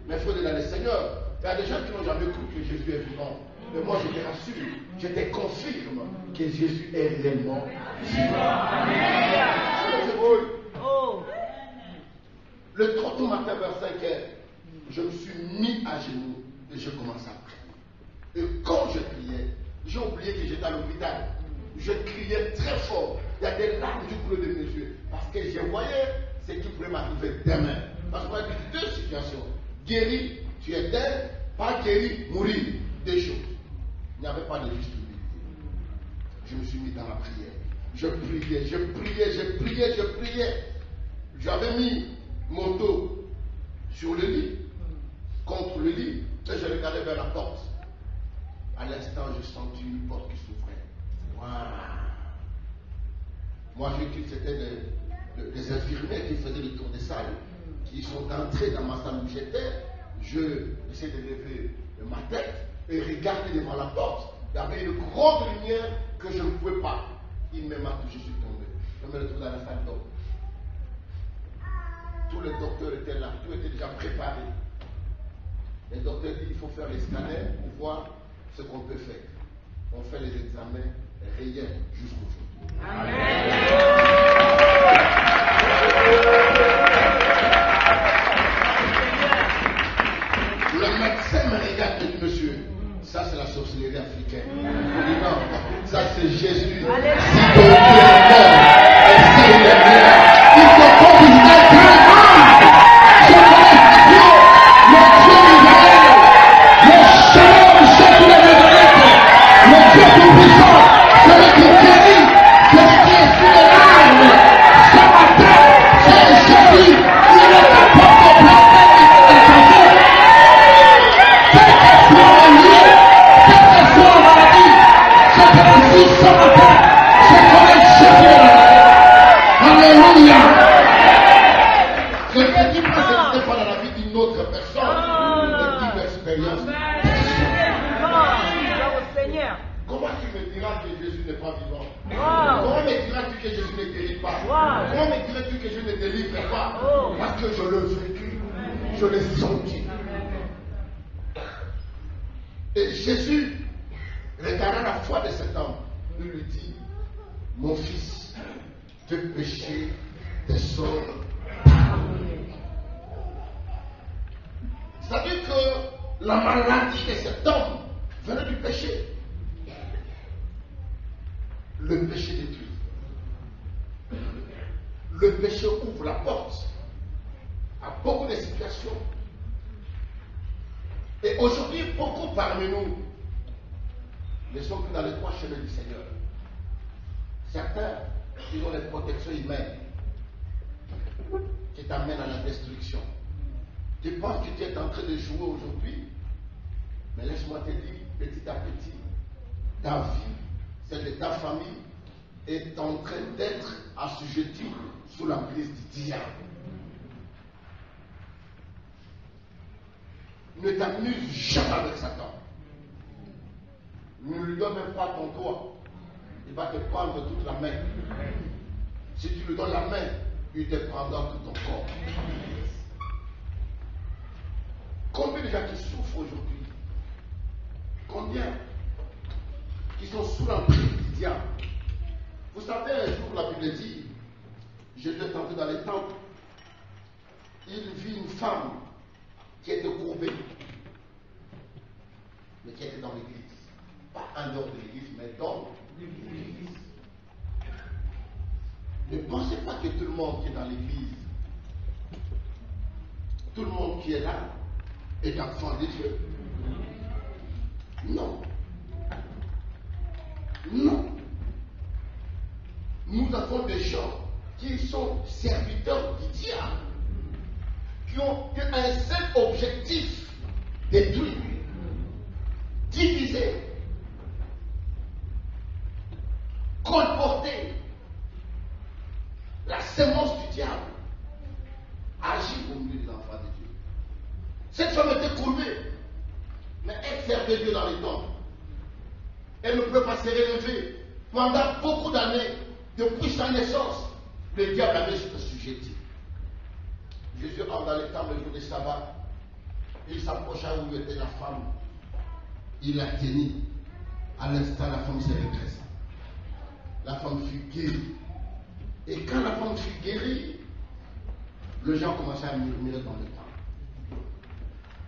Mais il faut dire dans le Seigneur, il y a des gens qui n'ont jamais cru que Jésus est vivant. Mais moi, je te rassure, je te confirme que Jésus est réellement vivant. Oh. Le 30 matin vers 5 heures, je me suis mis à genoux et je commençais à prier. Et quand je priais, j'ai oublié que j'étais à l'hôpital. Je criais très fort. Il y a des larmes qui coulaient de mes yeux. Parce que je voyais ce qui pourrait m'arriver demain. Parce qu'on a dit 2 situations. Guéri, tu es dead. Pas guéri, mourir. 2 choses. Il n'y avait pas de juste milieu. Je me suis mis dans la prière. Je priais. J'avais mis mon dos sur le lit, contre le lit, et je regardais vers la porte. À l'instant, j'ai senti une porte qui s'ouvrait. Voilà. Moi, j'ai cru que c'était des infirmières qui faisaient le tour des salles, qui sont entrés dans ma salle où j'étais. Je essayais de lever ma tête et regarder devant la porte. Il y avait une grande lumière que je ne pouvais pas. Il me m'a touché, je suis tombé. Je me retrouve dans la salle d'eau. Tous les docteurs étaient là, tout était déjà préparé. Les docteurs disent qu'il faut faire les scanners pour voir ce qu'on peut faire. On fait les examens, rien jusqu'au jour. Le médecin me regarde et dit, monsieur, ça c'est la sorcellerie africaine. Je dis non, ça c'est Jésus. Si ton Dieu est mort, essaye de rien. Il faut qu'on puisse être grand. Je connais Dieu, le Dieu d'Israël, le Shalom, chef de la planète, le Dieu tout-puissant, celui qui guérit, celui qui est sur les larmes. Ce matin, c'est Jésus, il est capable de placer et changer. Quel que soit le lieu, quelle que soit la maladie, je te le dis ce matin, je connais Jésus. Alléluia. Ce qui passe, ce n'est pas dans la vie d'une autre personne, mais d'une expérience. Comment tu me diras que Jésus n'est pas vivant? Wow. Comment me diras-tu que Jésus ne guérit pas? Wow. Comment me dirais-tu que Jésus ne délivre pas? Oh. Parce que je l'ai vécu, je l'ai senti. Et Jésus, regardant la foi de cet homme, il lui dit, mon fils, tes péchés te sont pardonnés. C'est-à-dire que la maladie de cet homme venait du péché. Le péché détruit. Le péché ouvre la porte à beaucoup de situations. Et aujourd'hui, beaucoup parmi nous ne sont plus dans les trois chemins du Seigneur. Certains, ils ont les protections humaines qui t'amènent à la destruction. Tu penses que tu es en train de jouer aujourd'hui, mais laisse-moi te dire, petit à petit, ta vie, celle de ta famille, est en train d'être assujettie sous l'emprise du diable. Ne t'amuse jamais avec Satan. Ne lui donne même pas ton doigt. Il va te prendre toute la main. Si tu lui donnes la main, il te prendra tout ton corps. Combien de gens qui souffrent aujourd'hui? Combien qui sont sous l'emprise du diable? Vous savez, un jour, la Bible dit, Jésus est entré dans les temples, il vit une femme qui était courbée, mais qui était dans l'église. Pas en dehors de l'église, mais dans l'église. Ne pensez pas que tout le monde qui est dans l'église, tout le monde qui est là, est enfant de Dieu. Non. Non. Nous avons des gens qui sont serviteurs du diable, qui ont un seul objectif: détruire, diviser, colporter. La sémence du diable agit au milieu des enfants de Dieu. Cette femme était courbée, mais elle servait Dieu dans les temples. Elle ne peut pas se relever. Pendant beaucoup d'années, depuis sa naissance, le diable avait sujeté. Jésus entre dans les temples le jour du sabbat. Il s'approcha où était la femme. Il la tenait. À l'instant, la femme s'est redressée. La femme fut guérie. Et quand la femme fut guérie, les gens commençaient à murmurer dans le temple.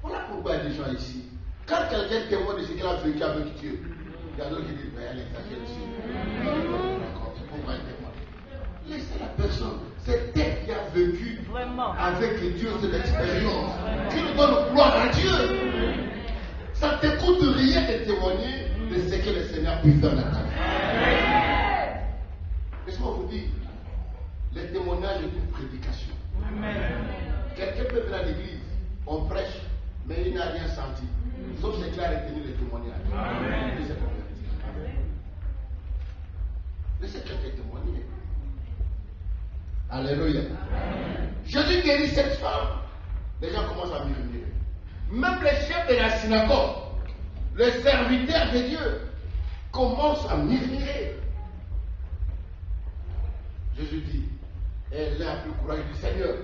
Voilà pourquoi il y a des gens ici. Quand quelqu'un témoigne de ce qu'il a vécu avec Dieu, il y a d'autres qui disent, elle exagère aussi. D'accord, c'est pourquoi il témoigne. Laissez la personne, c'est elle qui a vécu Vraiment. avec Dieu cette expérience. Qui nous donne gloire à Dieu. Ça ne te coûte rien de témoigner de ce que le Seigneur peut faire dans ta vie. Laisse-moi vous dire, le témoignage est une prédication. Quelqu'un peut venir à l'église, on prêche, mais il n'a rien senti. Sauf c'est clair et tenu le témoignage. Il s'est converti. Laissez quelqu'un témoigner. Alléluia. Jésus guérit cette femme. Les gens commencent à murmurer. Même les chefs de la synagogue, les serviteurs de Dieu, commencent à murmurer. Jésus dit, elle a le courage du Seigneur.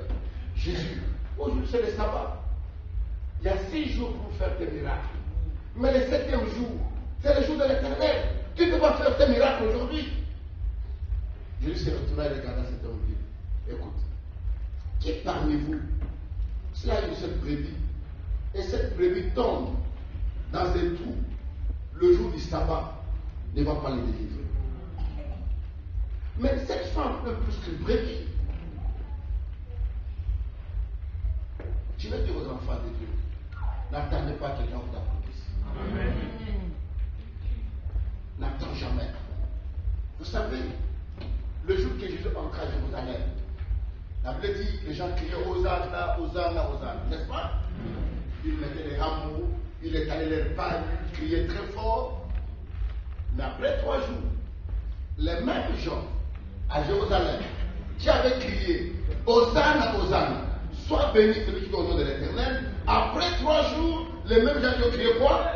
Jésus, aujourd'hui c'est le sabbat. Il y a 6 jours pour faire tes miracles. Mais le 7e jour, c'est le jour de l'Éternel. Tu ne peux pas faire tes miracles aujourd'hui. Jésus s'est retourné et regarda cet homme et dit, écoute, qui parmi vous, s'il a une seule brebis, et cette brebis tombe dans un trou, le jour du sabbat, ne va pas le délivrer. Mais cette femme peut plus qu'une brebis. Je vais dire aux enfants de Dieu, n'attendez pas que quelqu'un vous applaudisse. N'attends jamais. Vous savez, le jour que Jésus entra à Jérusalem, la Bible dit, les gens criaient Hosanna, Hosanna, Hosanna, n'est-ce pas? Il mettait les rameaux, il étalait les pagnes, il criait très fort. Mais après 3 jours, les mêmes gens à Jérusalem qui avaient crié Hosanna, Hosanna, sois béni celui qui est au nom de l'Éternel, après 3 jours, les mêmes gens qui ont crié quoi?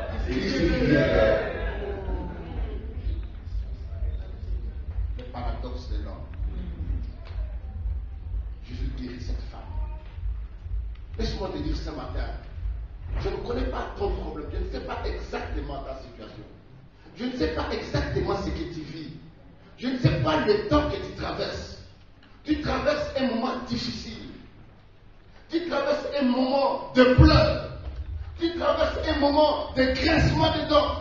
je ne connais pas ton problème, je ne sais pas exactement ta situation. Je ne sais pas exactement ce que tu vis. Je ne sais pas le temps que tu traverses. Tu traverses un moment difficile. Tu traverses un moment de pleurs. Tu traverses un moment de grincement de dents.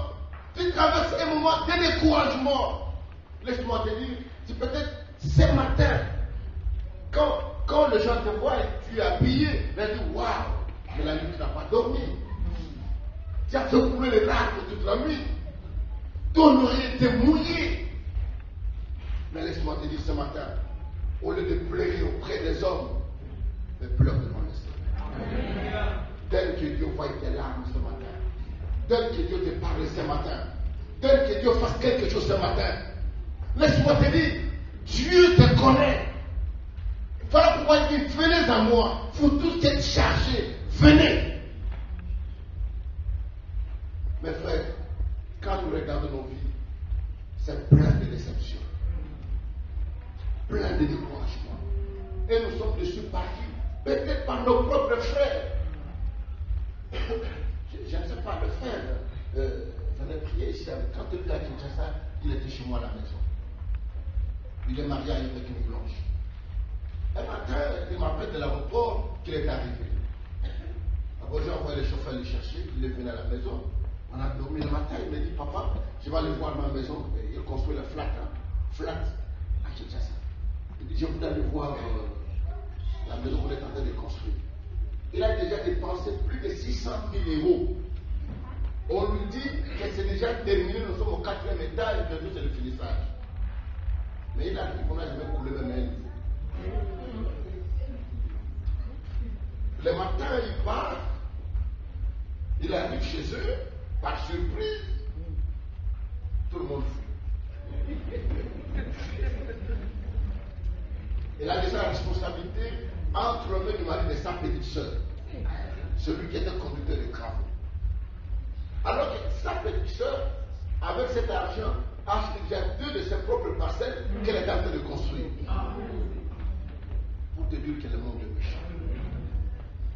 Tu traverses un moment de découragement. Laisse-moi te dire, c'est peut-être ce matin, quand les gens te voient et tu es habillé, ils disent waouh, mais la nuit tu n'as pas dormi. Tu as fait couler les larmes toute la nuit. Ton oreille était mouillée. Mais laisse-moi te dire ce matin, au lieu de pleurer auprès des hommes, mais pleure devant le Seigneur. Tel que Dieu voit tes larmes ce matin. Tel que Dieu te parle ce matin. Tel que Dieu fasse quelque chose ce matin. Laisse-moi te dire, Dieu te connaît. Voilà pourquoi il dit, venez à moi, vous tous êtes chargés, venez. Mes frères, quand nous regardons nos vies, c'est plein de déceptions, plein de découragements. Et nous sommes dessus partis, peut-être par nos propres frères. Je ne sais pas, le frère venait prier ici quand il était à Kinshasa, il était chez moi à la maison. Il est marié avec une blanche. Un matin, il m'appelle de l'aéroport qu'il est arrivé. Après, j'ai envoyé le chauffeur le chercher, il est venu à la maison. On a dormi le matin, il me dit, papa, je vais aller voir ma maison. Il construit le flat à Kinshasa. Il dit, je voudrais aller voir la maison qu'on est en train de construire. Il a déjà dépensé plus de 600 000 euros. On lui dit que c'est déjà terminé, nous sommes au 4e étage, bientôt c'est le finissage. Mais il a dit qu'on n'a jamais coulé le même niveau. Le matin, il part, il arrive chez eux, par surprise, tout le monde fuit. Il a déjà la responsabilité entre le main du mari de sa petite soeur, celui qui était conducteur de travaux. Alors que sa petite soeur, avec cet argent, a acheté déjà 2 de ses propres parcelles qu'elle est en train de construire. Pour te dire que le monde est méchant.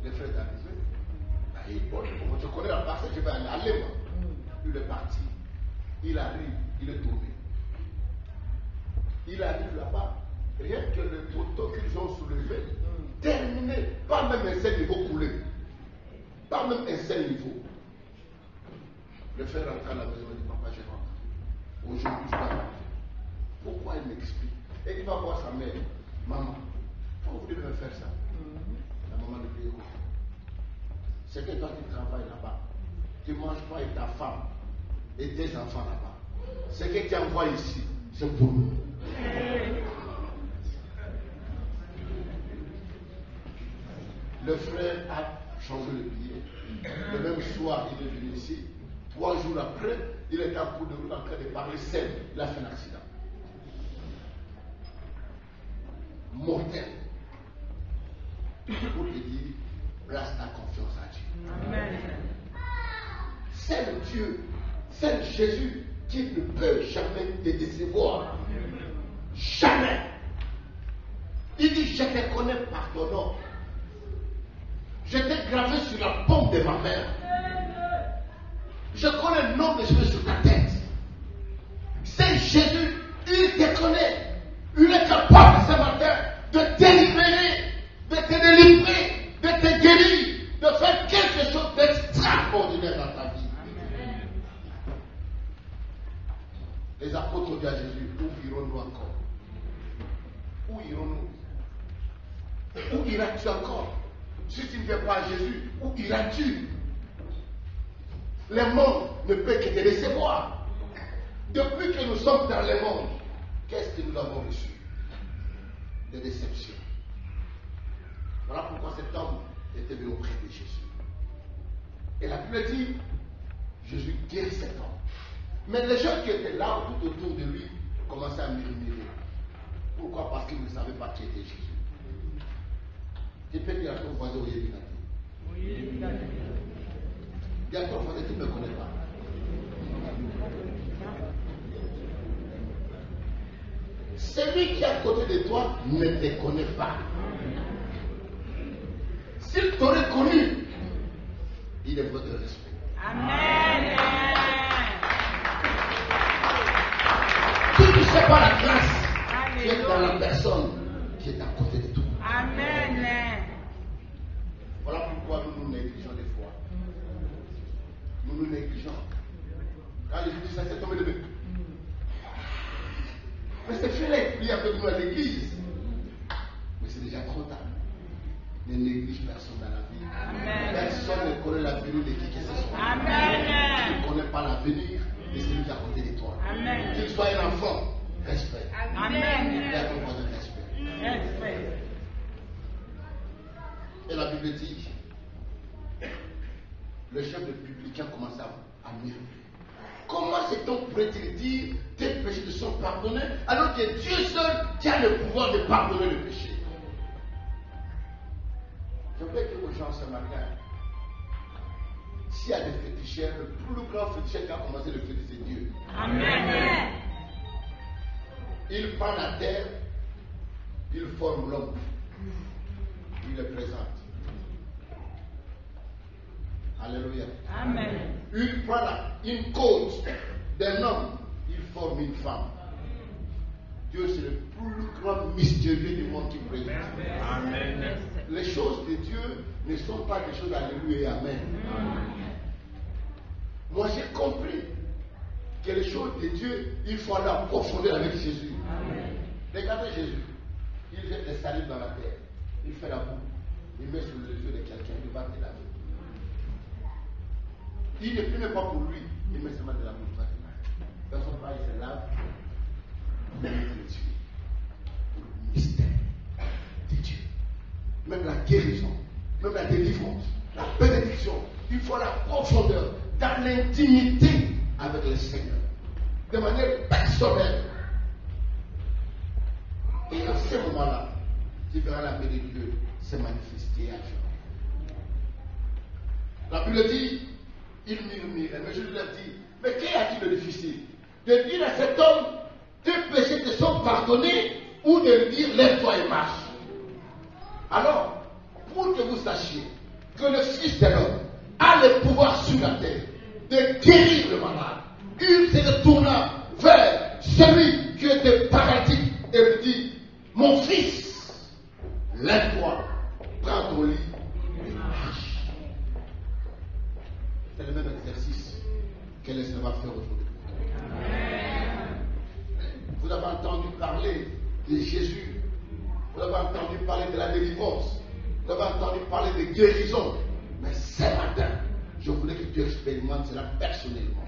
Les frères arrivés. Bon, je connais la parcelle, je vais aller moi. Il est parti. Il arrive, il est tombé. Il arrive là-bas. Rien que le poteau qu'ils ont soulevé, terminé. Pas même un seul niveau coulé. Pas même un seul niveau. Le frère rentre à la maison et dit, papa, je rentre. Aujourd'hui, je dois rentrer. Pourquoi il m'explique? Et il va voir sa mère. Maman, pourquoi vous devez me faire ça? La maman ne dit, écoute. C'est que toi qui travailles là-bas. Tu ne manges pas avec ta femme et tes enfants là-bas. Ce que tu envoies ici, c'est pour nous. Le frère a changé le billet. Le même soir, il est venu ici. 3 jours après, il est en cours de route en train de parler seul. Il a fait un accident. Mortel. Pour te dire, place ta confiance à Dieu. Amen. C'est le Dieu, c'est Jésus qui ne peut jamais te décevoir. Jamais. Il dit, je te connais par ton nom. Je t'ai gravé sur la paume de ma main. Je connais le nom de Jésus sur ta tête. C'est Jésus, il te connaît. Il est capable ce matin de te libérer, de te délivrer, de te guérir, de faire quelque chose d'extraordinaire dans ta vie. Les apôtres ont dit à Jésus, où irons-nous encore? Où irons-nous? Où iras-tu encore? Si tu ne viens pas à Jésus, où iras-tu? Le monde ne peut que te décevoir. Depuis que nous sommes dans le monde, qu'est-ce que nous avons reçu? Des déceptions. Voilà pourquoi cet homme était venu auprès de Jésus. Et la Bible dit, Jésus guérit cet homme. Mais les gens qui étaient là tout autour de lui commençaient à murmurer. Pourquoi? Parce qu'ils ne savaient pas qui était Jésus. Tu peux dire à ton voisin, oui, dis à ton voisin, tu ne me connais pas. Celui qui est à côté de toi ne te connaît pas. S'il t'aurait connu, il est votre respect. Amen. Si tu ne sais pas la grâce qui est dans la personne qui est à côté de toi. Amen. Voilà pourquoi nous nous négligeons des fois. Nous nous négligeons. Quand les gens disent ça, c'est tombé de bébé. Mais c'est fait prier avec nous à l'église. Mais c'est déjà trop tard. Ne néglige personne dans la vie. Amen. Personne ne connaît l'avenir de qui que ce soit. Amen. Tu ne connais pas l'avenir de celui qui est à côté de toi. Amen. Qu'il soit un enfant, respect. Amen. Et à ton voisin, respect. Respect. Et la Bible dit, le chef de publicain commence à murmurer. Comment s'est-on prêté dire tes péchés te sont pardonnés alors que Dieu seul qui a le pouvoir de pardonner le péché? Je veux dire aux gens ce matin, s'il y a des féticheurs, le plus grand féticheur qui a commencé le fétiche, c'est Dieu. Amen. Il prend la terre, il forme l'homme, il le présente. Alléluia. Amen. Il prend une côte d'un homme, il forme une femme. Dieu, c'est le plus grand mystérieux du monde qui présente. Amen. Les choses de Dieu ne sont pas des choses alléluia et amen. Moi, j'ai compris que les choses de Dieu, il faut aller en profondeur avec Jésus. Regardez Jésus. Il jette des salives dans la terre. Il fait la boue. Il met sur les yeux de quelqu'un. Il va te laver. Il ne prie même pas pour lui. Il met seulement de la boue. Il va te laver. Personne ne va, il se lave. Même le Dieu. Pour le mystère de Dieu. Même la guérison. Même la délivrance. La bénédiction. Il faut la profondeur. Dans l'intimité avec le Seigneur. De manière personnelle. Et à ce moment-là, tu verras la paix de Dieu se manifester à toi. La Bible dit, il murmure. Mais je lui ai dit, mais qui a-t-il le difficile? De dire à cet homme, tes péchés te sont pardonnés, ou de lui dire, lève-toi et marche. Alors, pour que vous sachiez que le Fils de l'homme a le pouvoir sur la terre de guérir le malade, il se retourna vers celui qui était paralytique et lui dit, mon fils, lève-toi, prends ton lit et marche. C'est le même exercice que le Seigneur va faire aujourd'hui. Vous avez entendu parler de Jésus, vous avez entendu parler de la délivrance, vous avez entendu parler de guérison, mais ce matin, je voulais que tu expérimentes cela personnellement.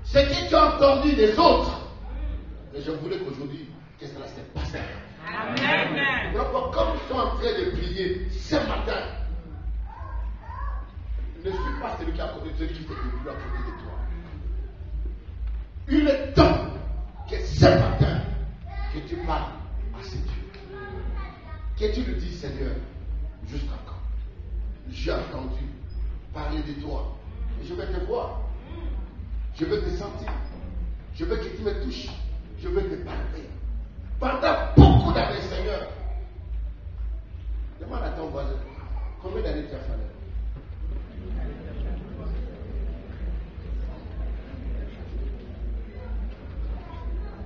Ce que tu as entendu des autres, et je voulais qu'aujourd'hui, que cela se passe. Amen. Voilà pourquoi, comme ils sont en train de prier ce matin, ne suis pas celui qui est à côté de celui qui s'est debout à côté de toi. Il est temps que ce matin, que tu parles à ce Dieu. Que tu lui dises, Seigneur, jusqu'à quand? J'ai entendu parler de toi. Et je vais te voir. Je veux te sentir. Je veux que tu me touches. Je veux te parler. Pendant beaucoup d'années, Seigneur. Demande à ton voisin, combien d'années tu as fallu?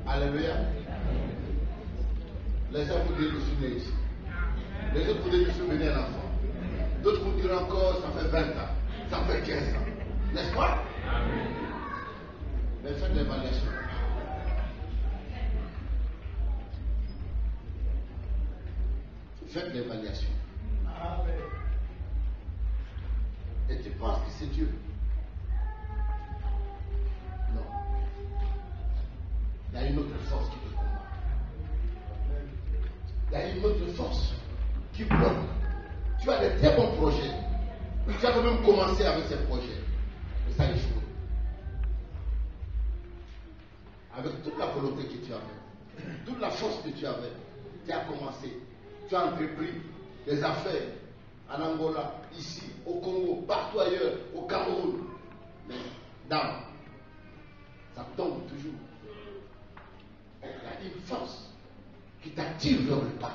Alléluia. Les uns vous diront que je suis né ici. Les autres vous diront que je suis venu un enfant. D'autres vous diront encore, ça fait 20 ans, ça fait 15 ans. N'est-ce pas? Mais faites l'évaluation. Faites l'évaluation. Et tu penses que c'est Dieu? Non. Il y a une autre force qui te combat. Il y a une autre force qui bloque. Tu as des très bons projets. Tu as quand même commencé avec ces projets. Mais ça échoue. Avec toute la volonté que tu avais, toute la force que tu avais, tu as commencé. Tu as entrepris des affaires en Angola, ici, au Congo, partout ailleurs, au Cameroun. Mais, dame, ça tombe toujours. Il y a une force qui t'attire vers le bas.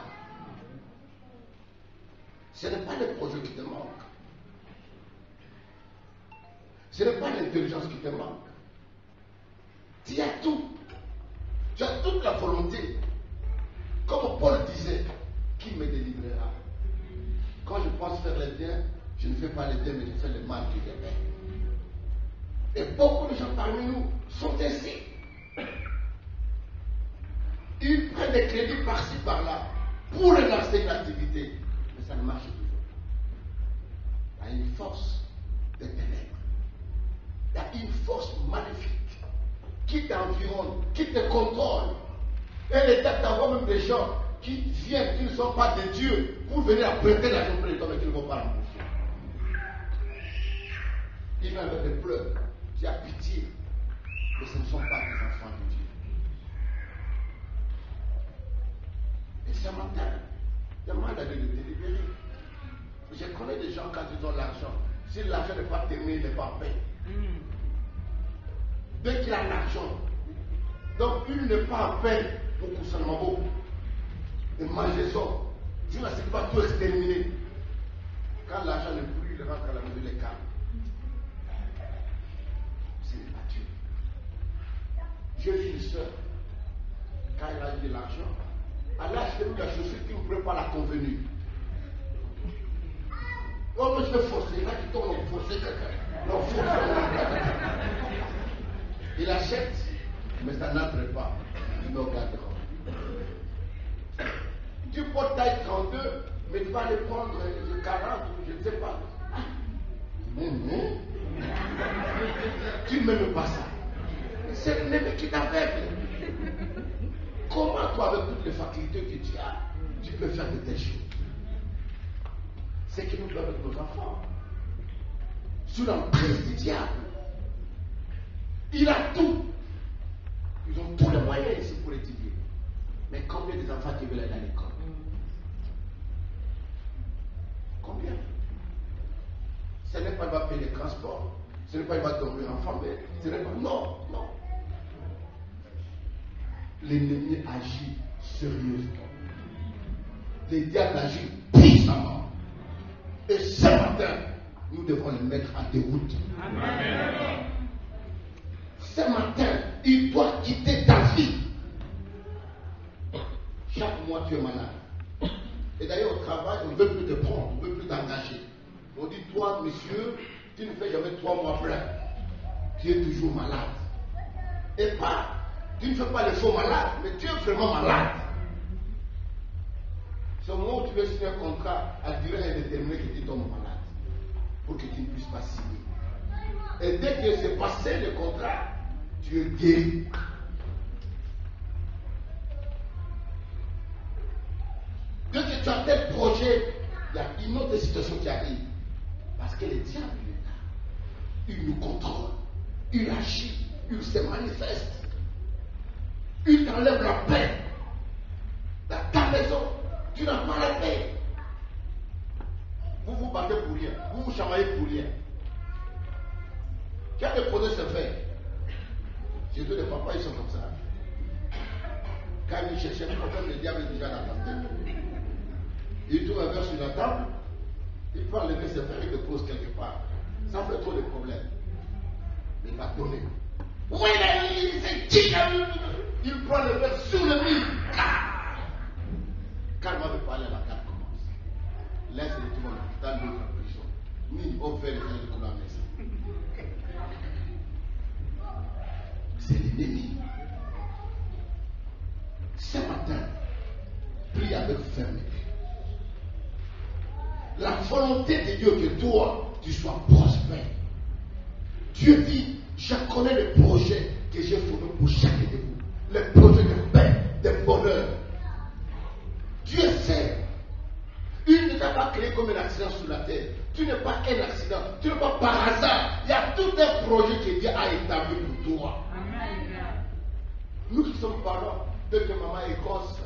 Ce n'est pas le projet qui te manque. Ce n'est pas l'intelligence qui te manque. Tu as tout. Tu as toute la volonté. Comme Paul disait, qui me délivrera? Quand je pense faire le bien, je ne fais pas le bien, mais je fais le mal qui est bien. Et beaucoup de gens parmi nous sont ainsi. Ils prennent des crédits par-ci, par-là, pour relancer une activité. Mais ça ne marche toujours. Il y a une force de ténèbres. Il y a une force maléfique qui t'environne, qui te contrôle. Et l'État t'envoie même des gens qui viennent, qui ne sont pas de Dieu, pour venir prêter l'argent pour les hommes et qui ne vont pas rembourser. Ils viennent avec des pleurs. Tu as pitié. Mais ce ne sont pas des enfants de Dieu. Et ce matin, demande à Dieu de te libérer. Je connais des gens quand ils ont l'argent. Si l'argent n'est pas terminé, il n'est pas payé. Dès qu'il a l'argent, donc il n'est pas en paix pour seulement beaucoup. Et manger ça. Dieu ne sait pas tout exterminer. Quand l'argent n'est plus, il rentre à la maison, il est calme. Ce n'est pas Dieu. J'ai vu une soeur, quand elle a eu de l'argent, elle a acheté une chaussure qui ne pourrait pas la convenir. Oh, mais je vais forcer. Il y en a qui tombent pour forcer quelqu'un. Non, force. Il achète, mais ça n'entre pas. Il me regardera. Tu portes taille 32, mais tu vas aller prendre 40 ou je ne sais pas. Tu ne m'aimes pas ça. C'est l'ennemi qui t'aveugle. Comment toi, avec toutes les facultés que tu as, tu peux faire de telles choses? C'est que nous faisons avec nos enfants. Sous l'emprise du diable. Il a tout. Ils ont tous les moyens ici pour étudier. Mais combien des enfants qui veulent aller à l'école? Combien? Ce n'est pas qu'il va payer les transports. Ce n'est pas qu'il va dormir en famille. Ce n'est pas... Non, non. L'ennemi agit sérieusement. Le diable agit puissamment. Et ce matin, nous devons le mettre en déroute. Amen. Ce matin, il doit quitter ta vie. Chaque mois, tu es malade. Et d'ailleurs, au travail, on ne veut plus te prendre, on ne veut plus t'engager. On dit, toi, monsieur, tu ne fais jamais 3 mois plein. Tu es toujours malade. Et pas, tu ne fais pas le faux malade, mais tu es vraiment malade. C'est au moment où tu veux signer un contrat à durée indéterminée que tu tombes malade. Pour que tu ne puisses pas signer. Et dès que c'est passé le contrat, tu es guéri. Dès que tu as tel projet, il y a une autre situation qui arrive. Parce que le diable est là. Il nous contrôle. Il agit. Il se manifeste. Il t'enlève la paix. Dans ta maison, tu n'as pas la paix. Vous vous battez pour rien. Vous vous chamaillez pour rien. Tu as des projets se faire. J'ai tous les papas, ils sont comme ça. Quand ils cherchent un problème, le diable est déjà dans ta tête. Il trouve un verre sur la table, il peut enlever ses frères et te pose quelque part. Ça fait trop de problèmes. Il va donner. Oui, il prend le verre sur le mur. Quand on va parler, la carte commence. Laisse le tout dans notre prison. Ni au fait le faire de la maison. C'est l'ennemi. Ce matin, prie avec fermeté. La volonté de Dieu que toi, tu sois prospère. Dieu dit, je connais les projets que j'ai formés pour chacun de vous. Les projets de paix, de bonheur. Dieu sait. Il ne t'a pas créé comme un accident sur la terre. Tu n'es pas un accident. Tu n'es pas par hasard. Il y a tout un projet que Dieu a établi pour toi. Amen. Nous qui sommes parents, dès que maman est grosse,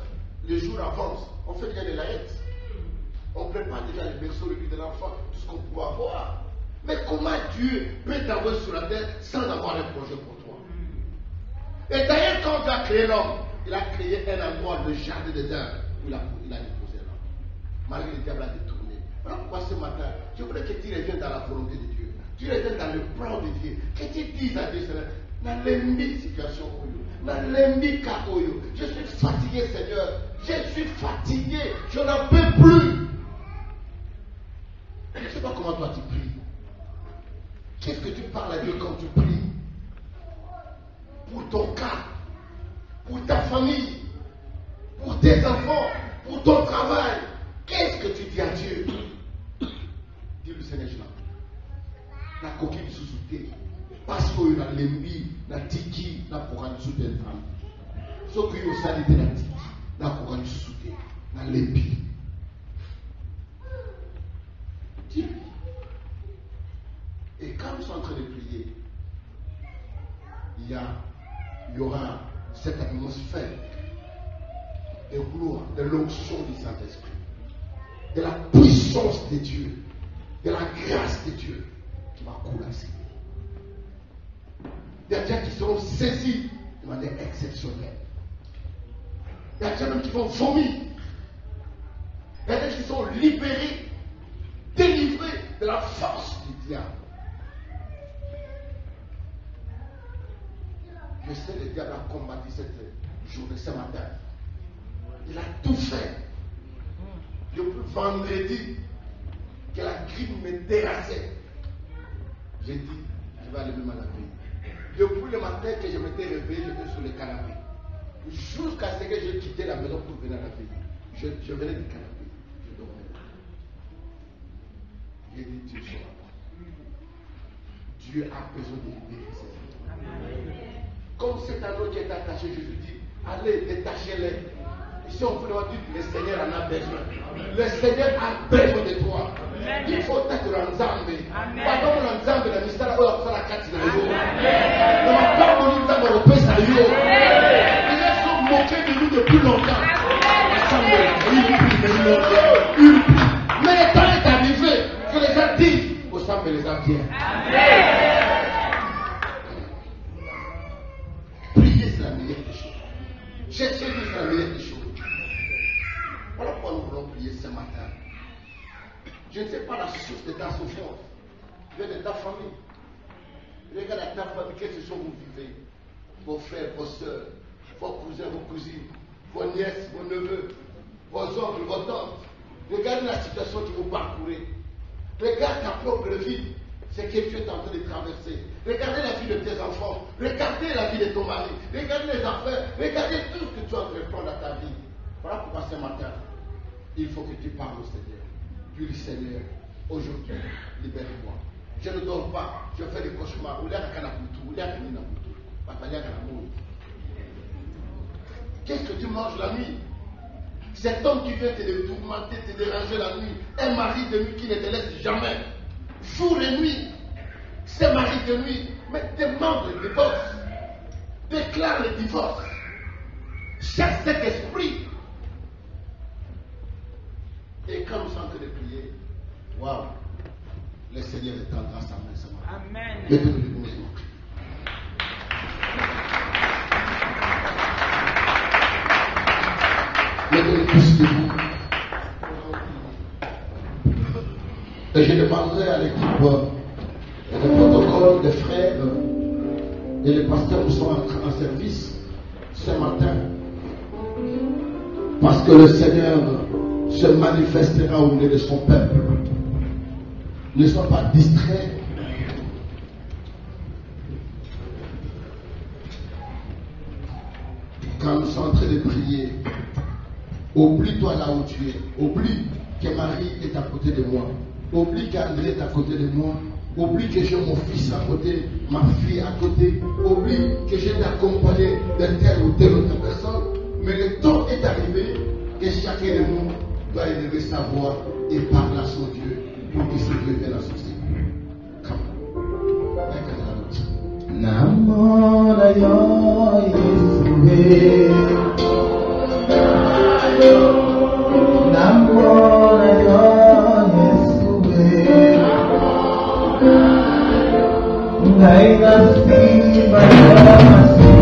les jours avancent, on fait déjà des laïettes. On prépare déjà le berceau, le lit de l'enfant, tout ce qu'on peut avoir. Mais comment Dieu peut t'envoyer sur la terre sans avoir un projet pour toi? Et d'ailleurs, quand Dieu a créé l'homme, il a créé un endroit, le jardin des herbes, où il a déposé l'homme. Malgré le diable a détourné. Voilà pourquoi ce matin, je voudrais que tu reviennes dans la volonté de Dieu. Tu étais dans le plan de Dieu. Que tu dises à Dieu, Seigneur, dans les situations, dans les cas, je suis fatigué, Seigneur. Je suis fatigué. Je n'en peux plus. Je ne sais pas comment toi tu pries. Qu'est-ce que tu parles à Dieu quand tu pries? Pour ton cas, pour ta famille, pour tes enfants, pour ton travail. Qu'est-ce que tu dis à Dieu? Dis-le, Seigneur, la coquille sous-souté. Parce que la lembi, la tiki, la coquille sous-souté. Ce qui est au sein de la tiki, la coquille sous-souté, la lembi. Dis-lui. Et quand nous sommes en train de prier, il y aura cette atmosphère de gloire, de l'onction du Saint-Esprit, de la puissance de Dieu, de la grâce de Dieu qui va coulasser. Il y a des gens qui seront saisis de manière exceptionnelle. Il y a des gens qui vont vomir. Il y a des gens qui sont libérés, délivrés de la force du diable. Je sais que le diable a combattu cette journée, ce matin. Il a tout fait. Depuis vendredi, que la grippe me terrassait. J'ai dit, je vais aller me laver. Depuis le matin que je m'étais réveillé, j'étais sur le canapé. Jusqu'à ce que j'ai quitté la maison pour venir à la vie. Je venais du canapé. Je dormais. J'ai dit, Dieu sera là. Dieu a besoin de libérer ses enfants. Comme cet anneau qui est attaché, Jésus dit, allez, détachez-les. Ici, on peut dire que le Seigneur en a besoin. Le Seigneur a besoin de toi. Il faut être l'ensemble. Pardon, l'ensemble, la mystère, on va la carte de l'eau. On va pas mon ensemble, on peut saluer. Les gens sont moqués de nous depuis longtemps. Mais le temps est arrivé que les gens disent, au semble les gens viennent. Cherchez Dieu, c'est la meilleure des choses. Voilà pourquoi nous voulons prier ce matin. Je ne sais pas la source de ta souffrance. Viens de ta famille. Regarde à ta famille, quelles sont vous vivez. Vos frères, vos soeurs, vos cousins, vos cousines, vos nièces, vos neveux, vos oncles, vos tantes. Regardez la situation que vous parcourez. Regarde ta propre vie. C'est que tu es en train de traverser. Regardez la vie de tes enfants. Regardez la vie de ton mari. Regardez les affaires. Regardez tout ce que tu as entreprendre dans ta vie. Voilà pourquoi ce matin, il faut que tu parles au Seigneur. Tu dis, Seigneur, aujourd'hui, libère-moi. Je ne dors pas. Je fais des cauchemars. Qu'est-ce que tu manges la nuit? Cet homme qui vient te tourmenter, te déranger la nuit. Un mari de nuit qui ne te laisse jamais. Jour et nuit, c'est mari de nuit, mais demande le divorce, déclare le divorce, cherche cet esprit. Et quand nous sommes en train de prier, waouh, le Seigneur étendra sa main ce matin. Amen. Mettez-nous debout maintenant. Mettez-nous tous debout. Et je demanderai à l'équipe de protocole, des frères et les pasteurs qui sont en service ce matin. Parce que le Seigneur se manifestera au milieu de son peuple. Ne sois pas distrait. Quand nous sommes en train de prier, oublie-toi là où tu es. Oublie que Marie est à côté de moi. Oublie qu'André est à côté de moi. Oublie que j'ai mon fils à côté, ma fille à côté. Oublie que j'ai été accompagné de telle ou telle autre personne. Mais le temps est arrivé que chacun de nous doit élever sa voix et parler à son Dieu pour qu'il se révèle à son Seigneur. Come. Namora yo Yesue. Namora yo. Ngai nasi baya masih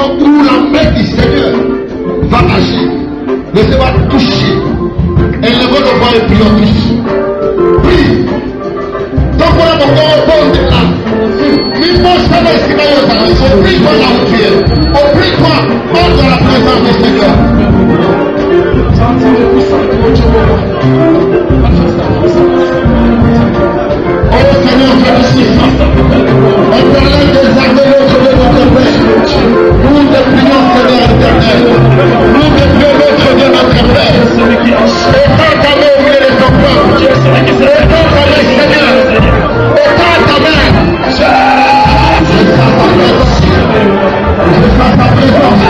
moment où la main du Seigneur va agir, le Seigneur va toucher. Et le monde va et prions tous. Prie. Donc voilà mon corps, bon de là. Mimo sama iskinayoza. Oublie-toi là où tu es. Oublie-toi hors de la présence du Seigneur. Oh Seigneur, merci. On parlait des armées l'autre de notre Père. Nous te prions, Seigneur éternel. Nous te prions, notre Dieu, notre Père. Étends ta main au milieu de ton peuple. Étends ta main, Seigneur. Étends ta main. Je sens ta présence. Je sens ta présence.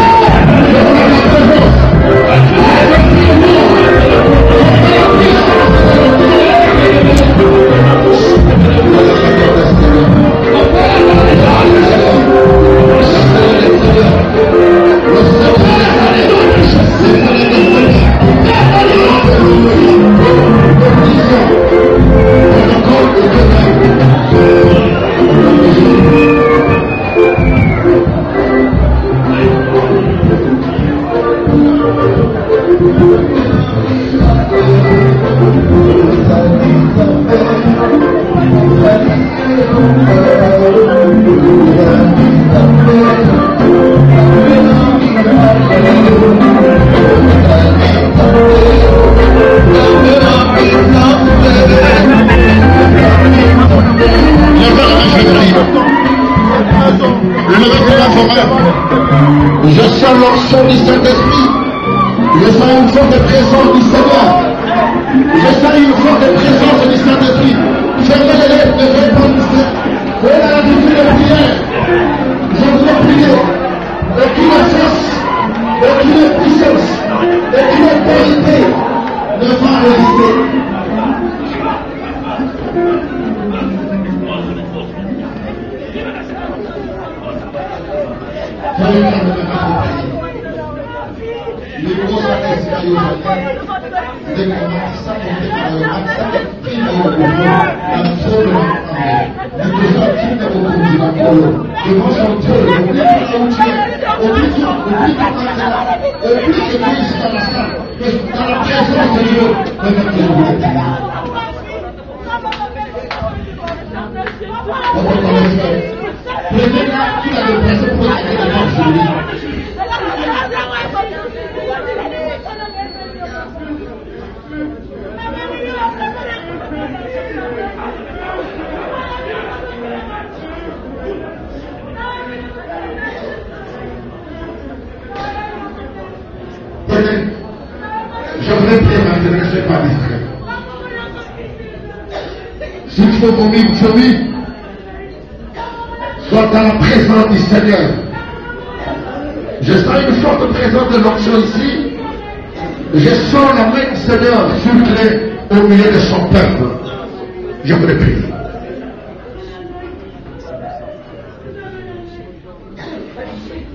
Je sens l'onction du Saint-Esprit. Je sens une forte présence du Seigneur. Je sens une forte présence du Saint-Esprit. Fermez les lèvres, ne faites pas mystère. Faites la vie de prière. Je vous ai prié. Aucune force, aucune puissance, aucune autorité ne va résister. Je voudrais prier maintenant, ne soyez pas distrait. S'il faut vomir, vomir. Sois dans la présence du Seigneur. Je sens une forte présence de l'onction ici. Je sens la main du Seigneur souffler au milieu de son peuple. Je voudrais prier.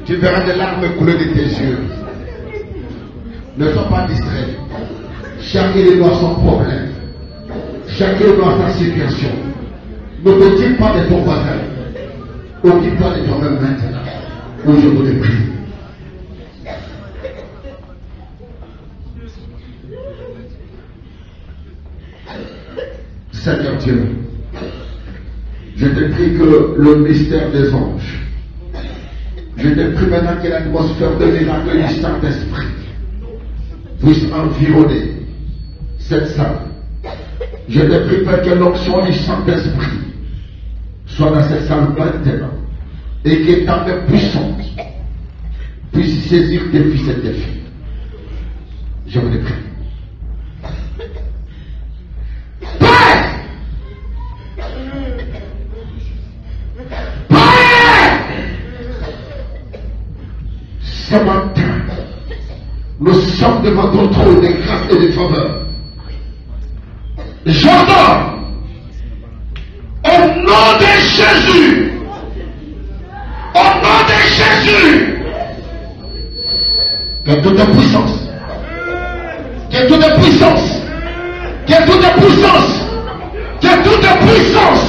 Tu verras des larmes couler de tes yeux. Ne sois pas distrait. Chacun doit son problème. Chacun doit sa situation. Ne t'occupe pas de ton voisin. Occupe-toi de toi-même maintenant. Où je voudrais prier. Seigneur Dieu, je te prie que le mystère des anges, je te prie maintenant que l'atmosphère de miracle du Saint-Esprit puisse environner cette salle. Je te prie Père que l'onction du Saint-Esprit soit dans cette salle maintenant et que ta main puissante puisse saisir tes fils et tes filles. Je vous prie. Ce matin, nous sommes devant ton trône de grâce et de faveur. J'ordonne, au nom de Jésus, que toute puissance, que toute puissance, que toute puissance, que toute puissance,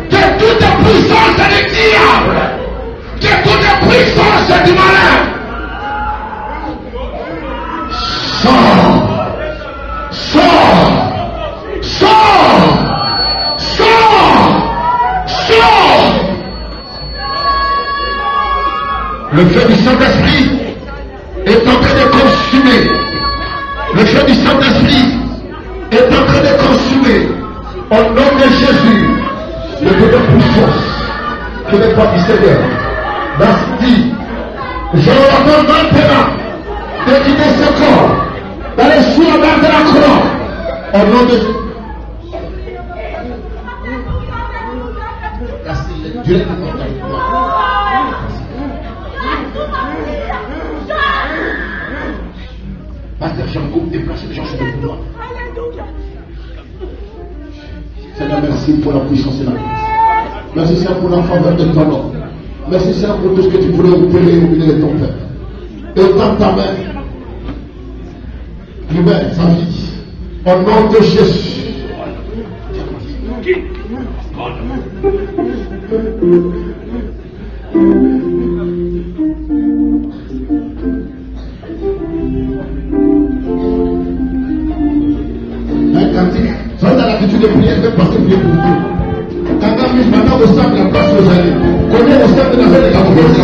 que toute puissance du diable, que toute puissance du malin, Sors! Sors! Sors! Sors! Sors! Le feu du Saint-Esprit est en train de consumer. Le feu du Saint-Esprit est en train de consumer. Au nom de Jésus, le degré de puissance qui n'est pas du Seigneur. Dit, je ordonne maintenant de quitter ce corps, d'aller sur la barre de la croix. Au nom de Dieu. Pasteur Jean-Gaume, déplacer les gens sur le couloir. Seigneur, merci pour la puissance et la grâce. Merci Seigneur pour la faveur de ton nom. Merci Seigneur pour tout ce que tu voulais opérer au milieu de ton peuple. Et dans ta main, libère sa vie. Au nom de Jésus. Sois dans l'attitude de prière, de passer prier pour tout. Quand on mise maintenant au stade de la place aux allées, connais au stade de la zone de la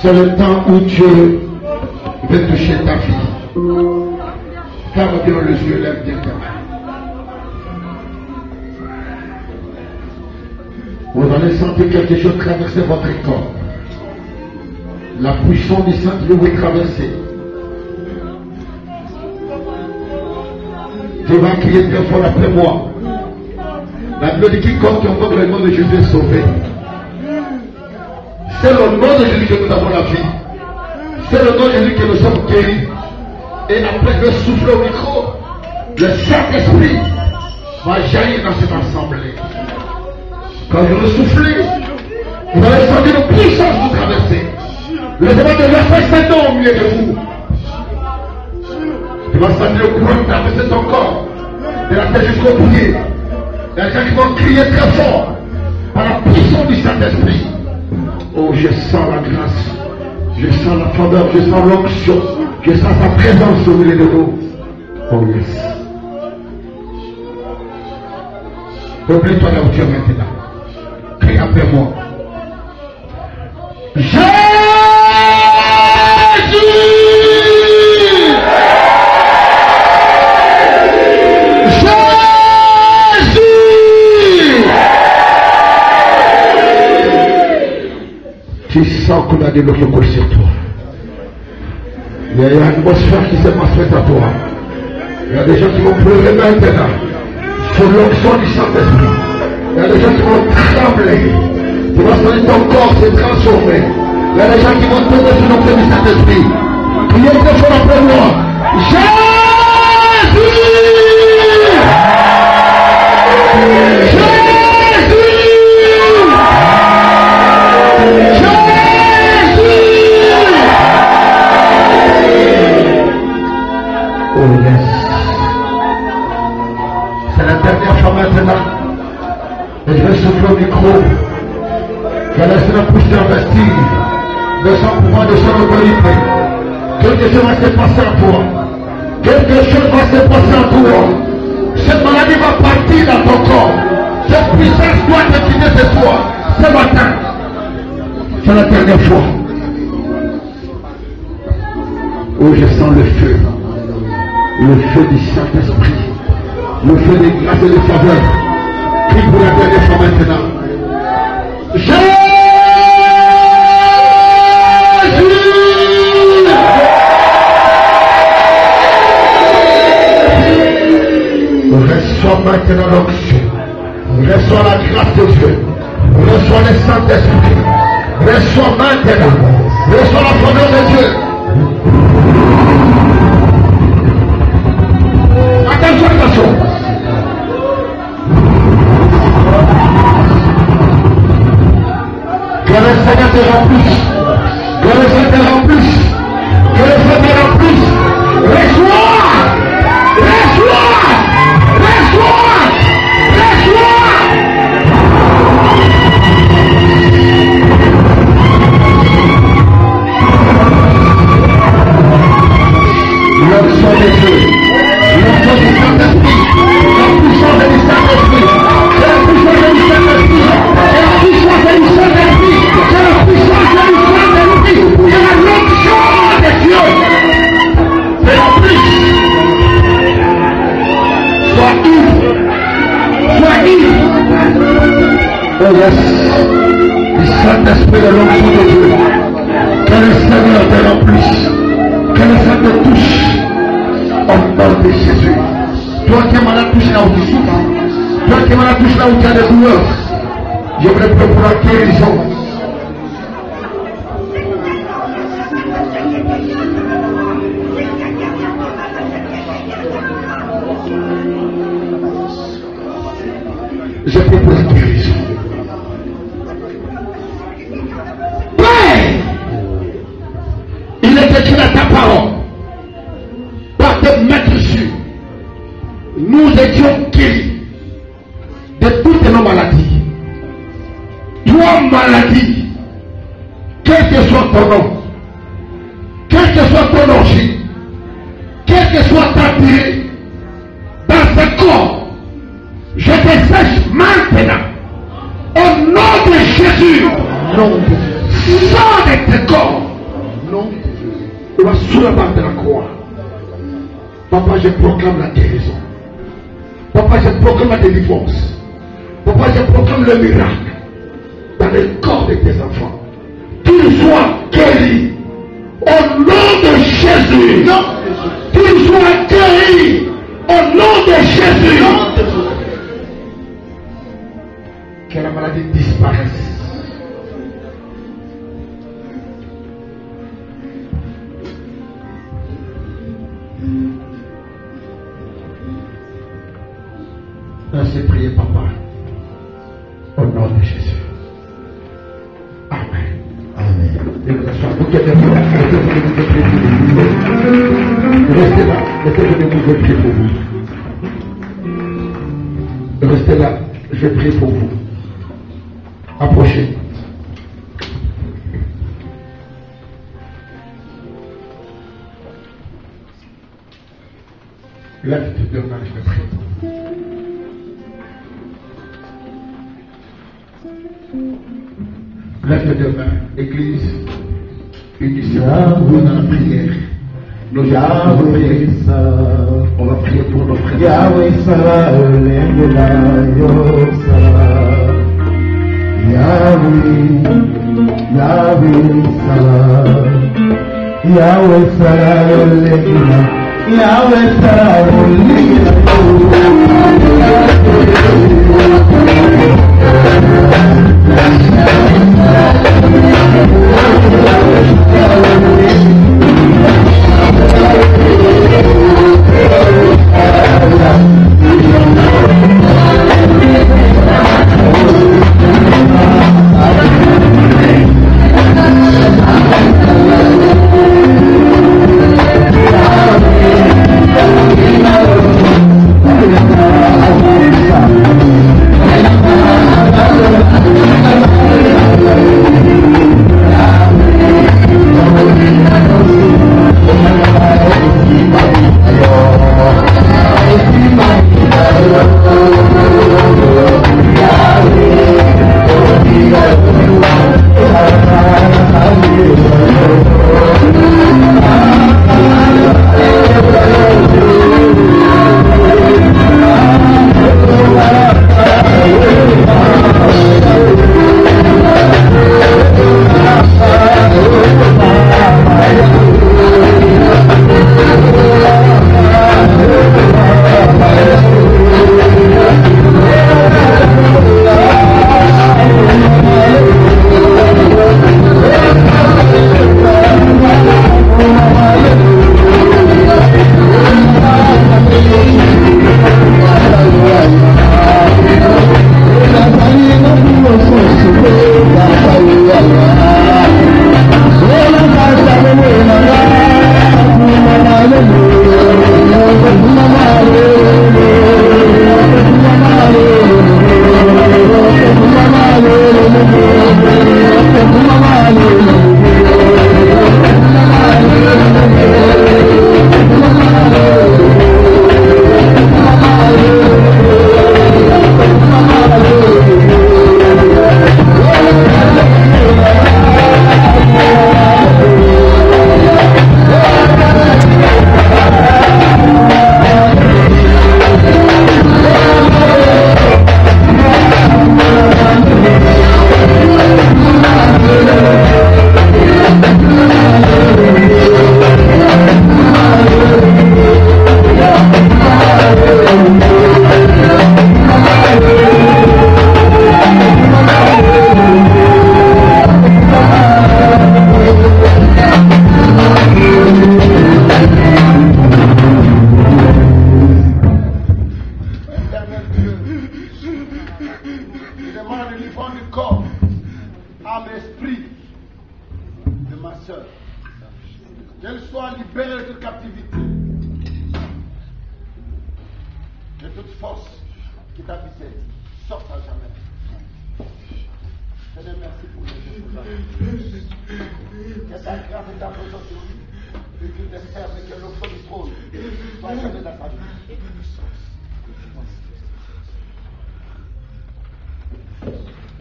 C'est le temps où Dieu veut toucher ta vie. Ferme bien les yeux, lève bien ta main. Vous allez sentir quelque chose traverser votre corps. La puissance du Saint-Esprit vous traverser. Tu vas crier très fort après moi. La Bible dit quiconque invoque le nom de Jésus est sauvé. C'est le nom de Jésus que nous avons la vie. C'est le nom de Jésus que nous sommes guéris. Et après je vais souffler au micro, le Saint-Esprit va jaillir dans cette assemblée. Quand je vais souffler, vous allez sentir une puissance vous traverser. Le démon de l'enfer maintenant au milieu de vous. Tu vas sentir le courant traverser ton corps, de la tête jusqu'au pied. Il y a quelqu'un qui va crier très fort par la puissance du Saint-Esprit. Oh, je sens la grâce, je sens la fondeur, je sens l'onction, je sens sa présence au milieu de nous. Oh yes. Oublie-toi là où tu es maintenant. Crie après moi. Jésus! Tu sens qu'on a débloqué le sur toi. Il y a une atmosphère qui s'est construite à toi. Il y a des gens qui vont pleurer maintenant sur l'onction du Saint-Esprit. Il y a des gens qui vont trembler. Tu vas sentir ton corps s'est transformé. Il y a des gens qui vont tomber sur l'onction du Saint-Esprit. Priez très fort après moi. Jésus! Oh yes. C'est la dernière fois maintenant. Et je vais souffler au micro. Je vais laisser la pousse d'investir de son pouvoir, de son autorité. Quelque chose va se passer à toi. Quelque chose va se passer à toi. Cette maladie va partir dans ton corps. Cette puissance doit te quitter ce soir, ce matin. C'est la dernière fois. Oh, je sens le feu. Le feu du Saint-Esprit. Le feu des grâces et des faveurs. Prie pour la dernière fois maintenant. Jésus! Reçois maintenant l'onction. Reçois la grâce de Dieu. Reçois le Saint-Esprit. Reçois maintenant. Reçois la faveur de Dieu. Attention, attention. Que le Seigneur te remplisse. Que le Seigneur te remplisse. Que le Seigneur te remplisse. Reçois. Reçois. Reçois. Reçois. L'onction de Dieu. L'onction du Saint-Esprit. La puissance du Saint-Esprit. C'est la puissance du Saint-Esprit. C'est la puissance du Saint-Esprit. C'est la puissance du Saint-Esprit. C'est la l'onction de Dieu. C'est la puissance. Sois ivre. Sois ivre. Oh yes. Du Saint-Esprit de l'onction de Dieu. Que le Seigneur te remplisse. Que le Seigneur te touche. Au nom de Jésus. Toi qui es malade, touche là où tu souffres. Toi qui es malade, touche là où tu as des douleurs. Je voudrais prier pour la guérison. Je prie pour la guérison. Père, il est écrit dans ta parole. Par te mettre sur. Nous étions guéris de toutes nos maladies. Toi, maladie, quel que soit ton nom, quel que soit ton origine, quel que soit ta durée, dans ce corps, je te sèche maintenant. Au nom de Jésus, sors de tes corps. Non, il va sous la barre de la croix. Papa, je proclame la guérison. Papa, je proclame la délivrance. Papa, je proclame le miracle dans le corps de tes enfants. Qu'ils soient guéris au nom de Jésus. Qu'ils soient guéris au nom de Jésus. Nom de Jésus. Que la maladie disparaisse. Laissez prier, papa. Au nom de Jésus. Amen. Amen. Vous qui êtes là, restez là. Laissez-vous de vous prier pour vous. Restez là. Je vais prier pour vous. Approchez. Lève-toi de main, je vais prier pour vous. Lève-toi de main, Église. Unissez-vous dans la prière. Nous allons prier. On va prier pour nos frères. Yahweh Salah, Lembela, Salah. Yahweh Salah. Yahweh Salah, Lembela. Yahweh Salah, Lembela.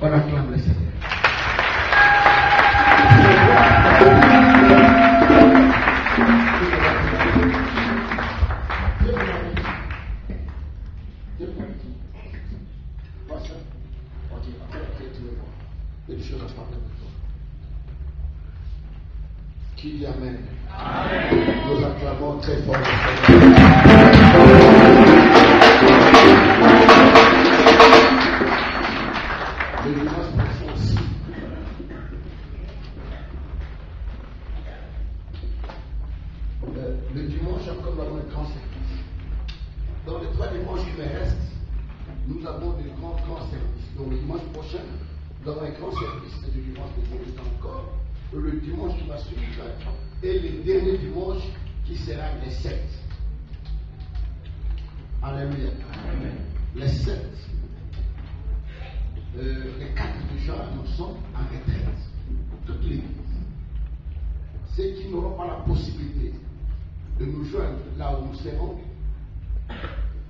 On acclame le Seigneur. Qui dit Amen? Amen. Nous acclamons très fort le Seigneur. Le dimanche, encore, nous avons un grand service. Dans les 3 dimanches qui me restent, nous avons des grands services. Donc le dimanche prochain, nous avons un grand service. C'est le dimanche de Dieu encore. Le dimanche qui va suivre. Et le dernier dimanche qui sera les 7. Alléluia. Les 7. Les 4 déjà, nous sommes en retraite. Toute l'église. Ceux qui n'auront pas la possibilité de nous joindre là où nous serons,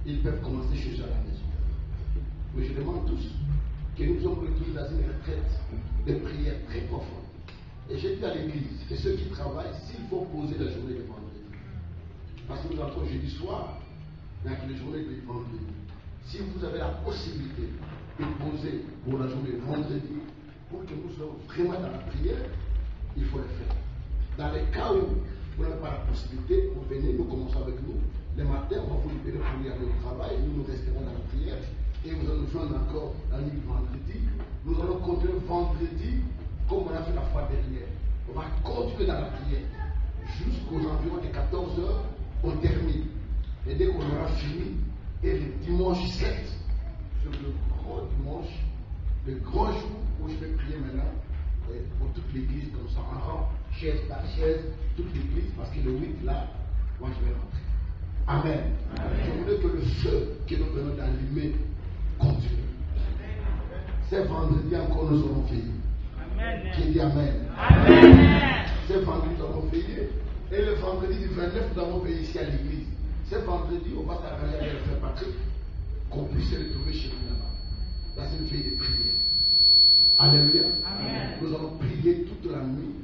ils peuvent commencer chez eux à la maison. Mais je demande tous que nous sommes retrouvés dans une retraite de prière très profonde. Et j'ai dit à l'église que ceux qui travaillent, s'il faut poser la journée de vendredi, parce que nous entrons jeudi soir, dans les journées de vendredi, si vous avez la possibilité de poser pour la journée de vendredi, pour que nous soyons vraiment dans la prière, il faut le faire. Dans les cas où vous n'avez pas la possibilité, vous venez, nous commençons avec nous. Le matin, on va vous libérer pour aller au travail, nous resterons dans la prière. Et vous allez nous joindre encore la nuit du vendredi. Nous allons continuer vendredi comme on a fait la fois dernière. On va continuer dans la prière. Jusqu'aux environs de 14 heures, on termine. Et dès qu'on aura fini, et le dimanche 7, sur le grand dimanche, le grand jour où je vais prier maintenant, pour toute l'église, comme ça, en rang, chaise par chaise, toute l'église, parce que le 8 là, moi je vais rentrer. Amen. Je voulais que le feu que nous venons d'allumer continue. C'est vendredi encore, nous aurons veillé. Qui dit Amen. C'est vendredi, nous avons veillé. Et le vendredi du 29, nous avons veillé ici à l'église. C'est vendredi, on va s'arranger avec le frère Patrick, qu'on puisse le trouver chez nous là-bas. Dans une veille de prière. Alléluia. Nous allons prier toute la nuit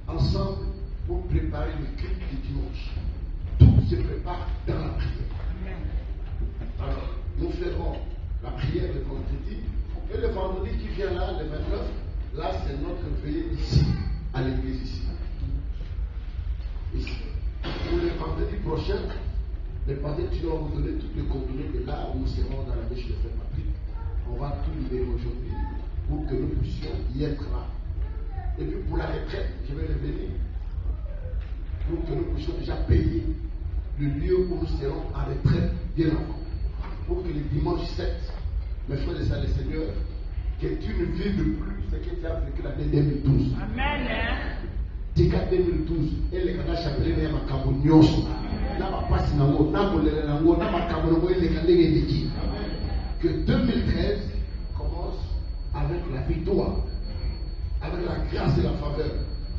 ensemble pour préparer le culte du dimanche. Tout se prépare dans la prière. Alors, nous ferons la prière le vendredi. Et le vendredi qui vient là, le 29, là c'est notre veillée ici, à l'église ici. Ici. Pour le vendredi prochain, le pasteur tu dois vous donner toutes les coordonnées de là où nous serons dans la bêche de Frère Patrick. On va tout libérer aujourd'hui pour que nous puissions y être là. Et puis pour la retraite, je vais revenir pour que nous puissions déjà payer le lieu où nous serons en retraite bien avant. Pour que le dimanche 7, mes frères et sœurs, le Seigneur, que tu ne vives plus ce que tu as vécu l'année 2012. Amen. Tika 2012, et les gars chapelés de Makabo Nyoso, n'a pas passé dans le monde, n'a pas passé que 2013 commence avec la victoire, avec la grâce et la faveur,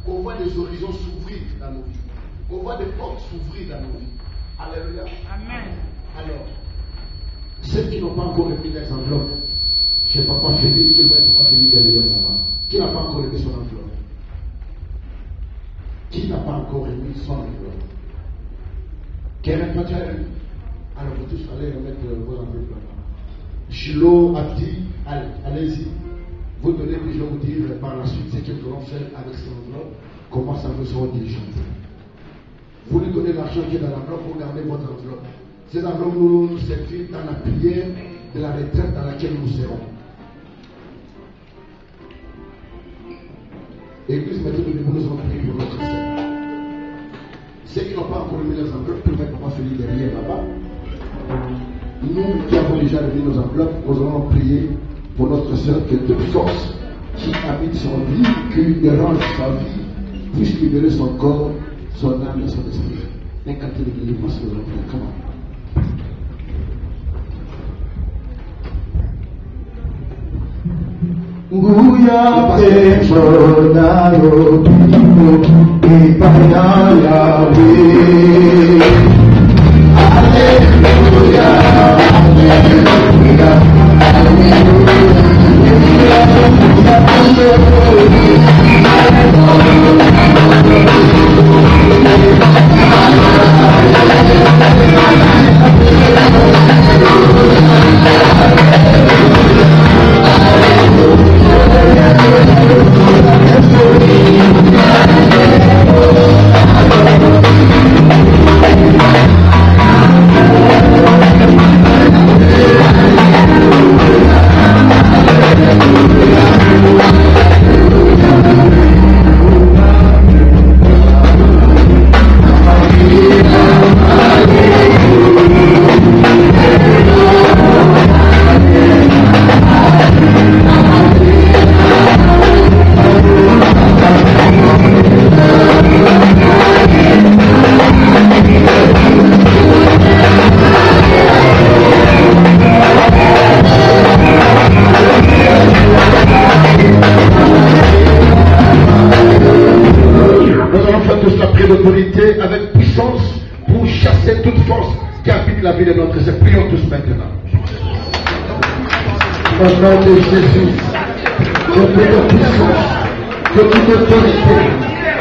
qu'on voit des horizons s'ouvrir dans nos vies, qu'on voit des portes s'ouvrir dans nos vies. Alléluia. Amen. Alors, ceux qui n'ont pas encore remis les enveloppes, chez Papa Félix, qui va être Papa Félix derrière là-bas, qui n'a pas encore remis son enveloppe? Qui n'a pas encore remis son enveloppe? Quel pas tu as remis? Alors vous tous allez remettre vos enveloppes là-bas. Chilo a dit, allez-y. Vous donnez, puis je vais vous dire par la suite ce qu'ils devront faire avec ces enveloppes, comment ça vous sera diligenté. Vous lui donnez l'argent qui est dans l'enveloppe, vous gardez votre enveloppe. Ces enveloppes nous serviront dans la prière de la retraite dans laquelle nous serons. Église, maintenant, nous allons prier pour notre Seigneur. Ceux qui n'ont pas encore remis les enveloppes, peuvent mettre Papa Félix derrière là-bas. Nous qui avons déjà remis nos enveloppes, nous allons prier pour notre sœur que toute force qui habite son vie, qui dérange sa vie, puisse libérer son corps, son âme et son esprit. Incantez l'église, parce que nous allons prier. Comment? Nguya pemona yo ipaya Yahweh. Alleluia, alleluia, alleluia. avec puissance pour chasser toute force qui habite la vie de notre Seigneur. Prions tous maintenant. Au nom de Jésus, que toute puissance, que toute autorité,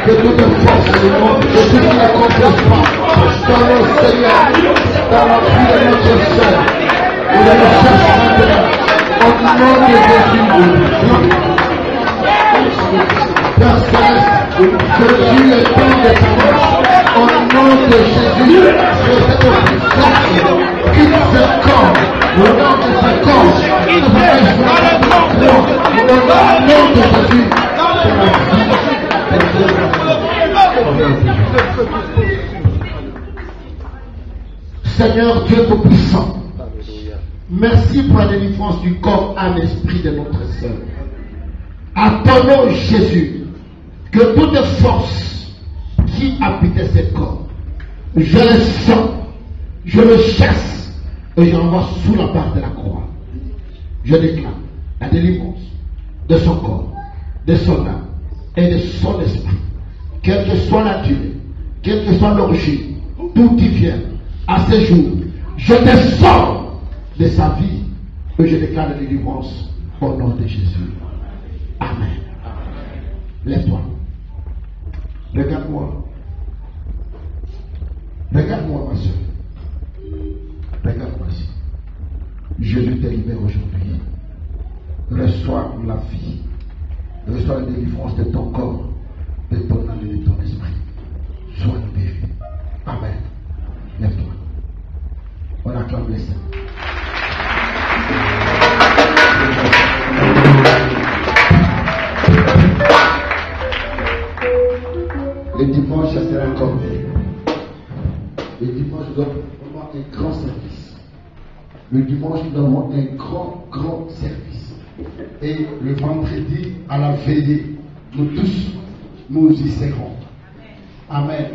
que toute force, que toute accomplissement dans nos Seigneurs, dans la vie de notre Seigneur, nous le cherchons maintenant. Au nom de Jésus, Père Céleste, je dis le temps de dimanche. Au nom de Jésus, je cette puissance quitte ce corps. Au nom de ce corps, au nom de Jésus, Seigneur Dieu Tout-Puissant, merci pour la délivrance du corps, âme, esprit de notre sœur. À ton nom, Jésus, que toute force qui habitait ce corps, je le sens, je le chasse et je l'envoie sous la barre de la croix. Je déclare la délivrance de son corps, de son âme et de son esprit. Quelle que soit la durée, quelle que soit l'origine, d'où il vient, à ce jour, je te sors de sa vie et je déclare la délivrance au nom de Jésus. Amen. Lève-toi. Regarde-moi. Regarde-moi, ma soeur. Regarde-moi ici. Jésus te libère aujourd'hui. Reçois la vie. Reçois la délivrance de ton corps, de ton âme et de ton esprit. Sois libéré. Amen. Lève-toi. On acclame les saints. Le dimanche, ça sera comme le dimanche, nous avons un grand service. Le dimanche, nous avons un grand service. Et le vendredi, à la veillée, nous tous, nous y serons. Amen.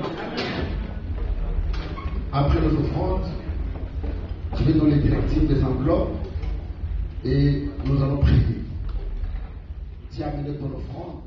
Après nos offrandes, je vais donner les directives des enveloppes et nous allons prier. Tu as amené ton offrande.